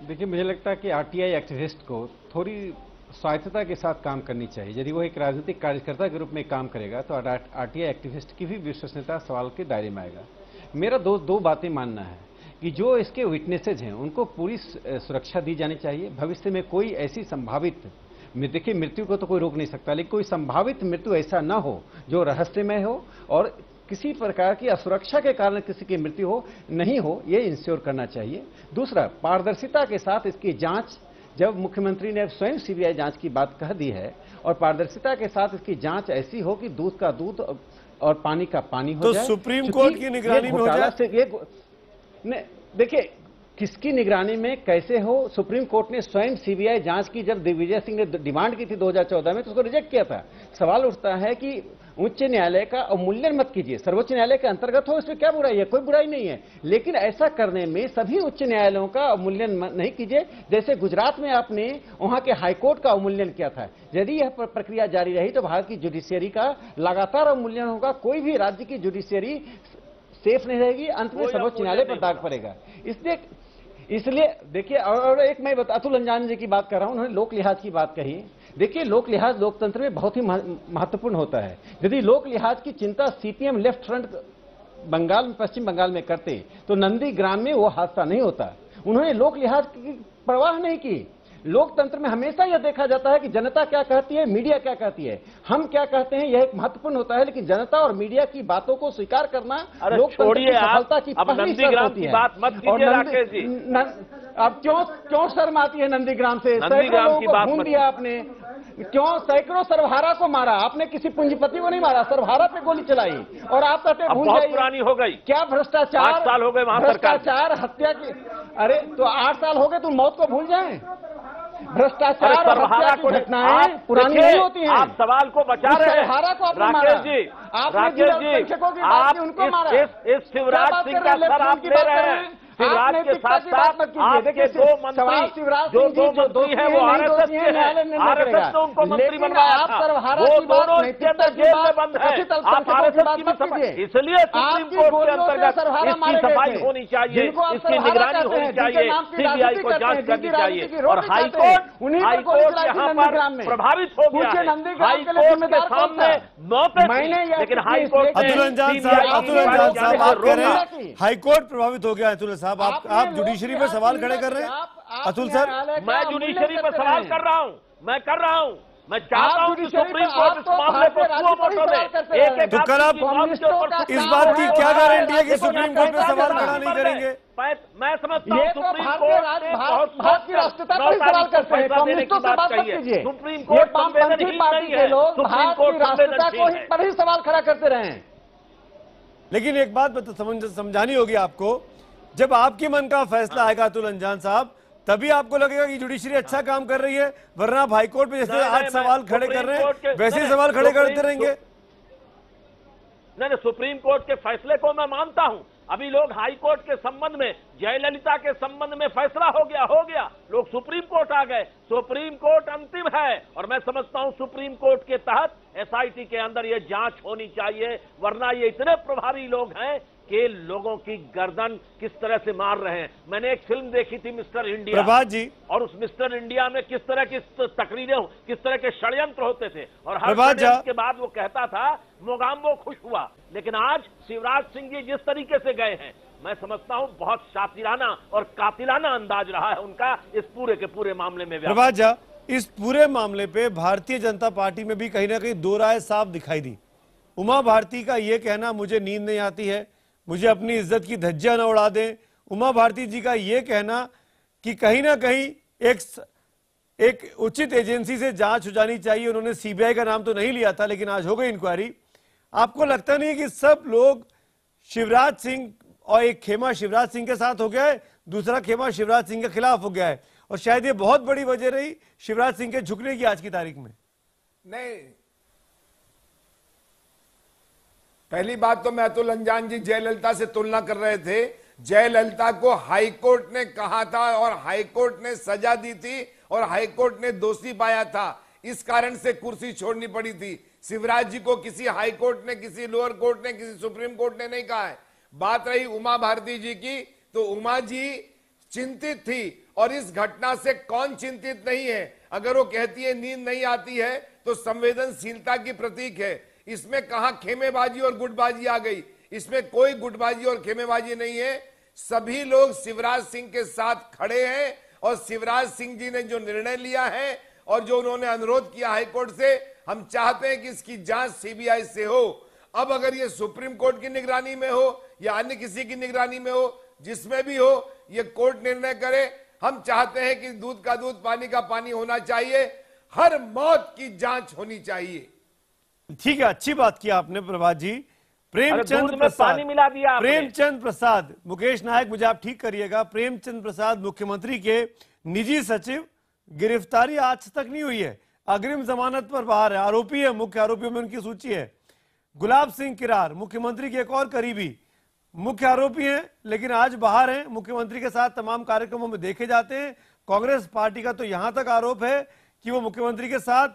देखिए, मुझे लगता है कि आरटीआई एक्टिविस्ट को थोड़ी स्वायत्तता के साथ काम करनी चाहिए। यदि वो एक राजनीतिक कार्यकर्ता के रूप में काम करेगा तो आरटीआई एक्टिविस्ट की भी विश्वसनीयता सवाल के दायरे में आएगा। मेरा दो बातें मानना है कि जो इसके विटनेसेज हैं उनको पूरी सुरक्षा दी जानी चाहिए। भविष्य में कोई ऐसी संभावित, देखिए मृत्यु को तो कोई रोक नहीं सकता, लेकिन कोई संभावित मृत्यु ऐसा ना हो जो रहस्यमय हो और किसी प्रकार की असुरक्षा के कारण किसी की मृत्यु हो नहीं हो, ये इंश्योर करना चाहिए। दूसरा, पारदर्शिता के साथ इसकी जांच, जब मुख्यमंत्री ने स्वयं सीबीआई जांच की बात कह दी है, और पारदर्शिता के साथ इसकी जांच ऐसी हो कि दूध का दूध और पानी का पानी हो जाए। तो सुप्रीम कोर्ट की निगरानी में हो जाए। देखिए, किसकी निगरानी में कैसे हो, सुप्रीम कोर्ट ने स्वयं सीबीआई जांच की जब दिग्विजय सिंह ने डिमांड की थी 2014 में तो उसको रिजेक्ट किया था। सवाल उठता है कि उच्च न्यायालय का अवमूल्यन मत कीजिए, सर्वोच्च न्यायालय के अंतर्गत हो, इसमें क्या बुराई है? कोई बुराई नहीं है, लेकिन ऐसा करने में सभी उच्च न्यायालयों का अवमूल्यन नहीं कीजिए। जैसे गुजरात में आपने वहां के हाईकोर्ट का अवमूल्यन किया था। यदि यह प्रक्रिया जारी रही तो भारत की जुडिशियरी का लगातार अवमूल्यन होगा, कोई भी राज्य की जुडिशियरी सेफ नहीं रहेगी, अंत में सर्वोच्च न्यायालय पर दाग पड़ेगा। इसलिए देखिए, और एक मैं अतुल अंजानी जी की बात कर रहा हूं, उन्होंने लोक लिहाज की बात कही। देखिए, लोक लिहाज लोकतंत्र में बहुत ही महत्वपूर्ण होता है। यदि लोक लिहाज की चिंता सीपीएम लेफ्ट फ्रंट पश्चिम बंगाल में करते तो नंदीग्राम में वो हादसा नहीं होता। उन्होंने लोक लिहाज की परवाह नहीं की। लोकतंत्र में हमेशा यह देखा जाता है कि जनता क्या कहती है, मीडिया क्या कहती है, हम क्या कहते हैं, यह एक महत्वपूर्ण होता है। लेकिन जनता और मीडिया की बातों को स्वीकार करना लोकतंत्र की सफलता की पहली शर्त होती है। बात मत कीजिए राकेश जी। अब क्यों शर्म आती है नंदीग्राम से? सैकड़ों लोगों को भून दिया आपने, क्यों सैकड़ों सर्वहारा को मारा आपने, किसी पूंजीपति को नहीं मारा, सर्वहारा पे गोली चलाई और आप कहते भूल बहुत जाइए। पुरानी हो गई क्या भ्रष्टाचार, 8 साल हो गए वहां भ्रष्टाचार, हत्या की, अरे तो 8 साल हो गए, तुम मौत को भूल जाए? भ्रष्टाचार और हत्या की घटनाएं पुरानी नहीं होती हैं। आप सवाल को बचा रहे हैं सर्वहारा को आपने मारा। राकेश जी, आप उनको मारा। इस शिवराज सिंह का सर आप ले रहे हैं। शिवराज के साथ साथ आपके दो मंत्री, जो दो मंत्री हैं वो आरएसएस के हैं, आरएसएस ने उनको मंत्री बनवाया था, वो दोनों इसके अंदर जेल में बंद है। आप आरएसएस की भी सफाई, इसलिए सुप्रीम कोर्ट के अंतर्गत इसकी सफाई होनी चाहिए, इसकी निगरानी होनी चाहिए, सीबीआई को जांच करनी चाहिए। और हाईकोर्ट यहाँ पर प्रभावित हो गया है। हाईकोर्ट के सामने मौके, लेकिन हाईकोर्ट हाईकोर्ट प्रभावित हो गया। अतुल साहब, आप जुडिशरी पे सवाल खड़े कर रहे हैं। अतुल सर, मैं जुडिशरी पे सवाल कर रहा हूं, मैं चाहता हूं कि सुप्रीम कोर्ट इस मामले को सुओ मोटो दे। तो कल आप इस बात की क्या गारंटी है कि सुप्रीम कोर्ट पे सवाल खड़ा नहीं करेंगे? मैं समझता हूं सुप्रीम कोर्ट भारत की राष्ट्रता पर सवाल करते हैं, कम्युनिस्टों से बात मत कीजिए। सुप्रीम कोर्ट संवेदनशील नहीं है, सुप्रीम कोर्ट राष्ट्रता को पर ही सवाल खड़ा करते रहे। लेकिन एक बात समझानी होगी आपको, जब आपके मन का फैसला आएगा अतुल अंजान साहब, तभी आपको लगेगा कि जुडिशरी अच्छा काम कर रही है, वरना आप हाईकोर्ट में जैसे आज सवाल खड़े कर रहे हैं वैसे ही सवाल खड़े करते रहेंगे। नहीं, सुप्रीम कोर्ट के फैसले को मैं मानता हूं। अभी लोग हाई कोर्ट के संबंध में, जयललिता के संबंध में फैसला हो गया, लोग सुप्रीम कोर्ट आ गए। सुप्रीम कोर्ट अंतिम है और मैं समझता हूं सुप्रीम कोर्ट के तहत एसआईटी के अंदर यह जांच होनी चाहिए, वरना ये इतने प्रभावी लोग हैं कि लोगों की गर्दन किस तरह से मार रहे हैं। मैंने एक फिल्म देखी थी मिस्टर इंडिया, प्रभात जी, और उस मिस्टर इंडिया में किस तरह की तकरीरें, किस तरह के षड्यंत्र होते थे, और हर प्रभात षड्यंत्र के बाद वो कहता था मोगाम्बो खुश हुआ। लेकिन आज शिवराज सिंह जी जिस तरीके से गए हैं, मैं समझता हूं बहुत शातिराना और कातिलाना अंदाज रहा है उनका इस पूरे के पूरे मामले में। प्रभात जी, इस पूरे मामले पे भारतीय जनता पार्टी में भी कहीं ना कहीं दो राय साफ दिखाई दी। उमा भारती का ये कहना मुझे नींद नहीं आती है, मुझे अपनी इज्जत की धज्जियां न उड़ा दें। उमा भारती जी का यह कहना कि कहीं ना कहीं एक उचित एजेंसी से जांच हो जानी चाहिए। उन्होंने सीबीआई का नाम तो नहीं लिया था, लेकिन आज हो गई इंक्वायरी। आपको लगता नहीं कि सब लोग शिवराज सिंह और एक खेमा शिवराज सिंह के साथ हो गया है, दूसरा खेमा शिवराज सिंह के खिलाफ हो गया है, और शायद ये बहुत बड़ी वजह रही शिवराज सिंह के झुकने की आज की तारीख में? नहीं, पहली बात तो मैं अतुल अंजान जी जयललिता से तुलना कर रहे थे। जयललिता को हाईकोर्ट ने कहा था और हाईकोर्ट ने सजा दी थी और हाईकोर्ट ने दोषी पाया था, इस कारण से कुर्सी छोड़नी पड़ी थी। शिवराज जी को किसी हाईकोर्ट ने, किसी लोअर कोर्ट ने, किसी सुप्रीम कोर्ट ने नहीं कहा है। बात रही उमा भारती जी की, तो उमा जी चिंतित थी, और इस घटना से कौन चिंतित नहीं है? अगर वो कहती है नींद नहीं आती है तो संवेदनशीलता की प्रतीक है। इसमें कहां खेमेबाजी और गुटबाजी आ गई? इसमें कोई गुटबाजी और खेमेबाजी नहीं है। सभी लोग शिवराज सिंह के साथ खड़े हैं, और शिवराज सिंह जी ने जो निर्णय लिया है और जो उन्होंने अनुरोध किया हाईकोर्ट से, हम चाहते हैं कि इसकी जांच सीबीआई से हो। अब अगर ये सुप्रीम कोर्ट की निगरानी में हो या अन्य किसी की निगरानी में हो, जिसमें भी हो, ये कोर्ट निर्णय करे। हम चाहते हैं कि दूध का दूध, पानी का पानी होना चाहिए, हर मौत की जांच होनी चाहिए। ठीक है, अच्छी बात की आपने प्रभात जी। प्रेमचंद प्रसाद, पानी मिला दिया आपने। प्रेमचंद प्रसाद, मुकेश नायक मुझे आप ठीक करिएगा, प्रेमचंद प्रसाद मुख्यमंत्री के निजी सचिव, गिरफ्तारी आज तक नहीं हुई है, अग्रिम जमानत पर बाहर है, आरोपी है, मुख्य आरोपियों में उनकी सूची है। गुलाब सिंह किरार मुख्यमंत्री के एक और करीबी, मुख्य आरोपी हैं लेकिन आज बाहर हैं, मुख्यमंत्री के साथ तमाम कार्यक्रमों में देखे जाते हैं। कांग्रेस पार्टी का तो यहां तक आरोप है कि वो मुख्यमंत्री के साथ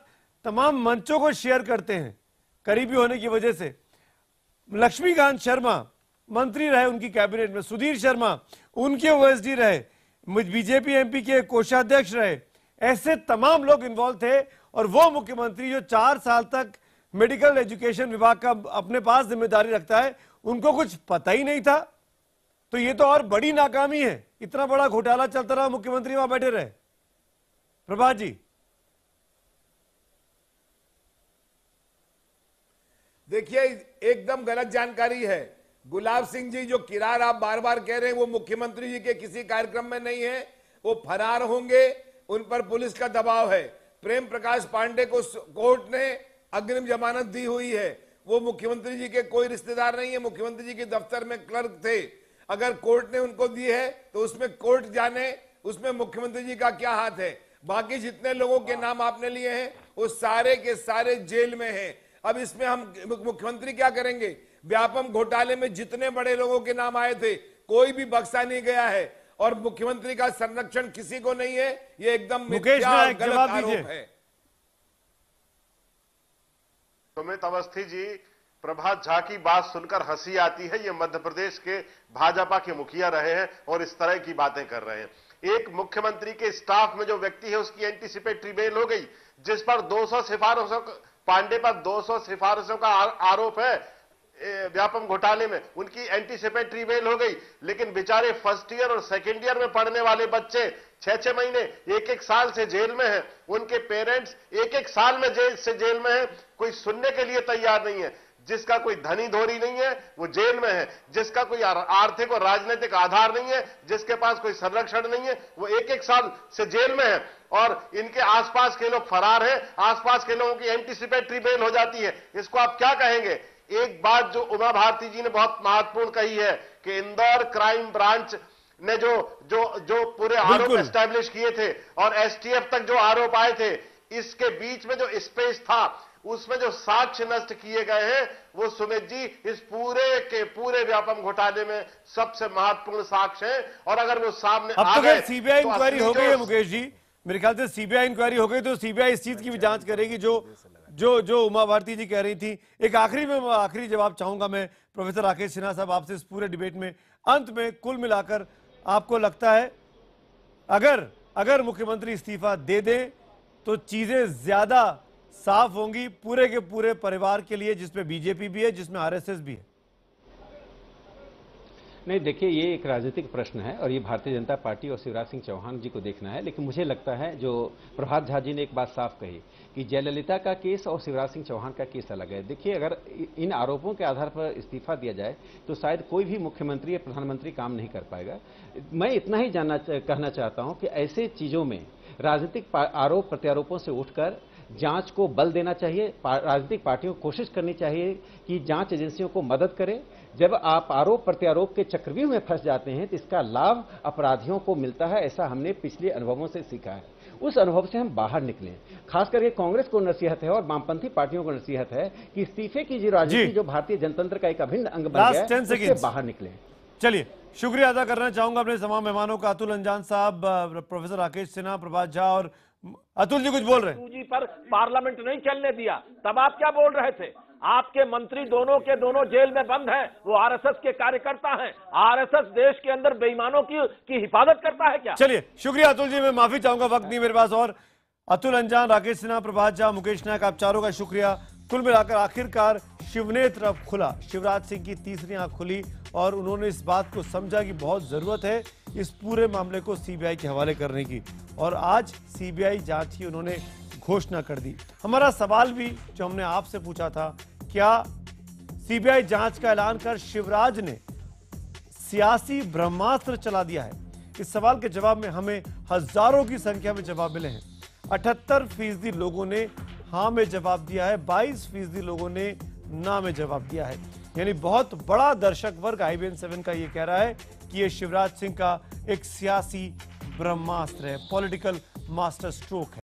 तमाम मंचों को शेयर करते हैं करीबी होने की वजह से। लक्ष्मीकांत शर्मा मंत्री रहे उनकी कैबिनेट में, सुधीर शर्मा उनके ओएसडी रहे, बीजेपी एमपी के कोषाध्यक्ष रहे, ऐसे तमाम लोग इन्वॉल्व थे। और वो मुख्यमंत्री जो 4 साल तक मेडिकल एजुकेशन विभाग का अपने पास जिम्मेदारी रखता है, उनको कुछ पता ही नहीं था। तो ये तो और बड़ी नाकामी है, इतना बड़ा घोटाला चलता रहा, मुख्यमंत्री वहां बैठे रहे। प्रभात जी, देखिए एकदम गलत जानकारी है। गुलाब सिंह जी जो किरार आप बार बार कह रहे हैं, वो मुख्यमंत्री जी के किसी कार्यक्रम में नहीं है, वो फरार होंगे, उन पर पुलिस का दबाव है। प्रेम प्रकाश पांडे को कोर्ट ने अग्रिम जमानत दी हुई है, वो मुख्यमंत्री जी के कोई रिश्तेदार नहीं है, मुख्यमंत्री जी के दफ्तर में क्लर्क थे। अगर कोर्ट ने उनको दी है तो उसमें कोर्ट जाने, उसमें मुख्यमंत्री जी का क्या हाथ है। बाकी जितने लोगों के नाम आपने लिए हैं वो सारे के सारे जेल में हैं। अब इसमें हम मुख्यमंत्री क्या करेंगे? व्यापम घोटाले में जितने बड़े लोगों के नाम आए थे कोई भी बख्शा नहीं गया है, और मुख्यमंत्री का संरक्षण किसी को नहीं है। ये एकदम मिथ्या और गलत आरोप है। सुमित अवस्थी जी, प्रभात झा की बात सुनकर हंसी आती है। ये मध्य प्रदेश के भाजपा के मुखिया रहे हैं और इस तरह की बातें कर रहे हैं। एक मुख्यमंत्री के स्टाफ में जो व्यक्ति है उसकी एंटीसिपेटरी बेल हो गई, जिस पर 200 सिफारिशों, पांडे पर 200 सिफारिशों का आरोप है व्यापम घोटाले में, उनकी एंटीसिपेटरी बेल हो गई। लेकिन बेचारे फर्स्ट ईयर और सेकेंड ईयर में पढ़ने वाले बच्चे 6-6 महीने, 1-1 साल से जेल में हैं। उनके पेरेंट्स 1-1 साल में जेल में हैं। कोई सुनने के लिए तैयार नहीं है। जिसका कोई धनी धोरी नहीं है वो जेल में है, जिसका कोई आर्थिक और राजनीतिक आधार नहीं है, जिसके पास कोई संरक्षण नहीं है, वो 1-1 साल से जेल में है। और इनके आसपास के लोग फरार हैं, आसपास के लोगों की एंटीसिपेटरी बेल हो जाती है। इसको आप क्या कहेंगे? एक बात जो उमा भारती जी ने बहुत महत्वपूर्ण कही है कि इंदौर क्राइम ब्रांच ने जो पूरे आरोप एस्टैब्लिश किए थे और एसटीएफ तक जो आरोप आए थे, इसके बीच में जो स्पेस था उसमें जो साक्ष्य नष्ट किए गए हैं वो सुमित जी इस पूरे के पूरे व्यापम घोटाले में सबसे महत्वपूर्ण साक्ष्य हैं। और अगर वो सामने अब तो सीबीआई इंक्वायरी हो गई है मुकेश जी, मेरे ख्याल से सीबीआई इंक्वायरी हो गई तो सीबीआई इस चीज की भी जांच करेगी जो उमा भारती जी कह रही थी। एक आखिरी जवाब चाहूंगा मैं प्रोफेसर राकेश सिन्हा साहब आपसे इस पूरे डिबेट में। अंत में कुल मिलाकर आपको लगता है अगर मुख्यमंत्री इस्तीफा दे दें तो चीजें ज्यादा साफ होंगी पूरे के पूरे परिवार के लिए, जिसमें बीजेपी भी है, जिसमें आरएसएस भी है? नहीं, देखिए, ये एक राजनीतिक प्रश्न है और ये भारतीय जनता पार्टी और शिवराज सिंह चौहान जी को देखना है। लेकिन मुझे लगता है जो प्रभात झा जी ने एक बात साफ कही कि जयललिता का केस और शिवराज सिंह चौहान का केस अलग है। देखिए, अगर इन आरोपों के आधार पर इस्तीफा दिया जाए तो शायद कोई भी मुख्यमंत्री या प्रधानमंत्री काम नहीं कर पाएगा। मैं इतना ही कहना चाहता हूं कि ऐसे चीजों में राजनीतिक आरोप प्रत्यारोपों से उठकर जांच को बल देना चाहिए। राजनीतिक पार्टियों को कोशिश करनी चाहिए कि जांच एजेंसियों को मदद करें। जब आप आरोप प्रत्यारोप के चक्रव्यूह में फंस जाते हैं तो इसका लाभ अपराधियों को मिलता है, ऐसा हमने पिछले अनुभवों से सीखा है। उस अनुभव से हम बाहर निकलें। खास करके कांग्रेस को नसीहत है और वामपंथी पार्टियों को नसीहत है कि इस्तीफे की जो राजनीति जो भारतीय जनतंत्र का एक अभिन्न अंग बन गया है, उससे बाहर निकलें। चलिए, शुक्रिया अदा करना चाहूंगा अपने तमाम मेहमानों का, अतुल अंजान साहब, प्रोफेसर राकेश सिन्हा, प्रभात झा। और अतुल जी कुछ बोल रहे हैं? जी पर पार्लियामेंट नहीं चलने दिया, तब आप क्या बोल रहे थे? आपके मंत्री दोनों के दोनों जेल में बंद हैं, वो आरएसएस के कार्यकर्ता हैं। आरएसएस देश के अंदर बेईमानों की हिफाजत करता है क्या? चलिए, शुक्रिया अतुल जी, मैं माफी चाहूंगा, वक्त नहीं मेरे पास। और अतुल अंजान, राकेश सिन्हा, प्रभात झा, मुकेश नायक, आप चारों का शुक्रिया। कुल मिलाकर आखिरकार शिवनेत्र अब खुला, शिवराज सिंह की तीसरी आंख खुली और उन्होंने इस बात को समझा कि बहुत जरूरत है इस पूरे मामले को सीबीआई के हवाले करने की, और आज सीबीआई जांच की उन्होंने घोषणा कर दी। हमारा सवाल भी जो हमने आपसे पूछा था, क्या सीबीआई जांच का ऐलान कर शिवराज ने सियासी ब्रह्मास्त्र चला दिया है? इस सवाल के जवाब में हमें हजारों की संख्या में जवाब मिले हैं। 78% लोगों ने हाँ में जवाब दिया है, 22% लोगों ने ना में जवाब दिया है। यानी बहुत बड़ा दर्शक वर्ग IBN7 का ये कह रहा है कि ये शिवराज सिंह का एक सियासी ब्रह्मास्त्र है, पॉलिटिकल मास्टर स्ट्रोक है।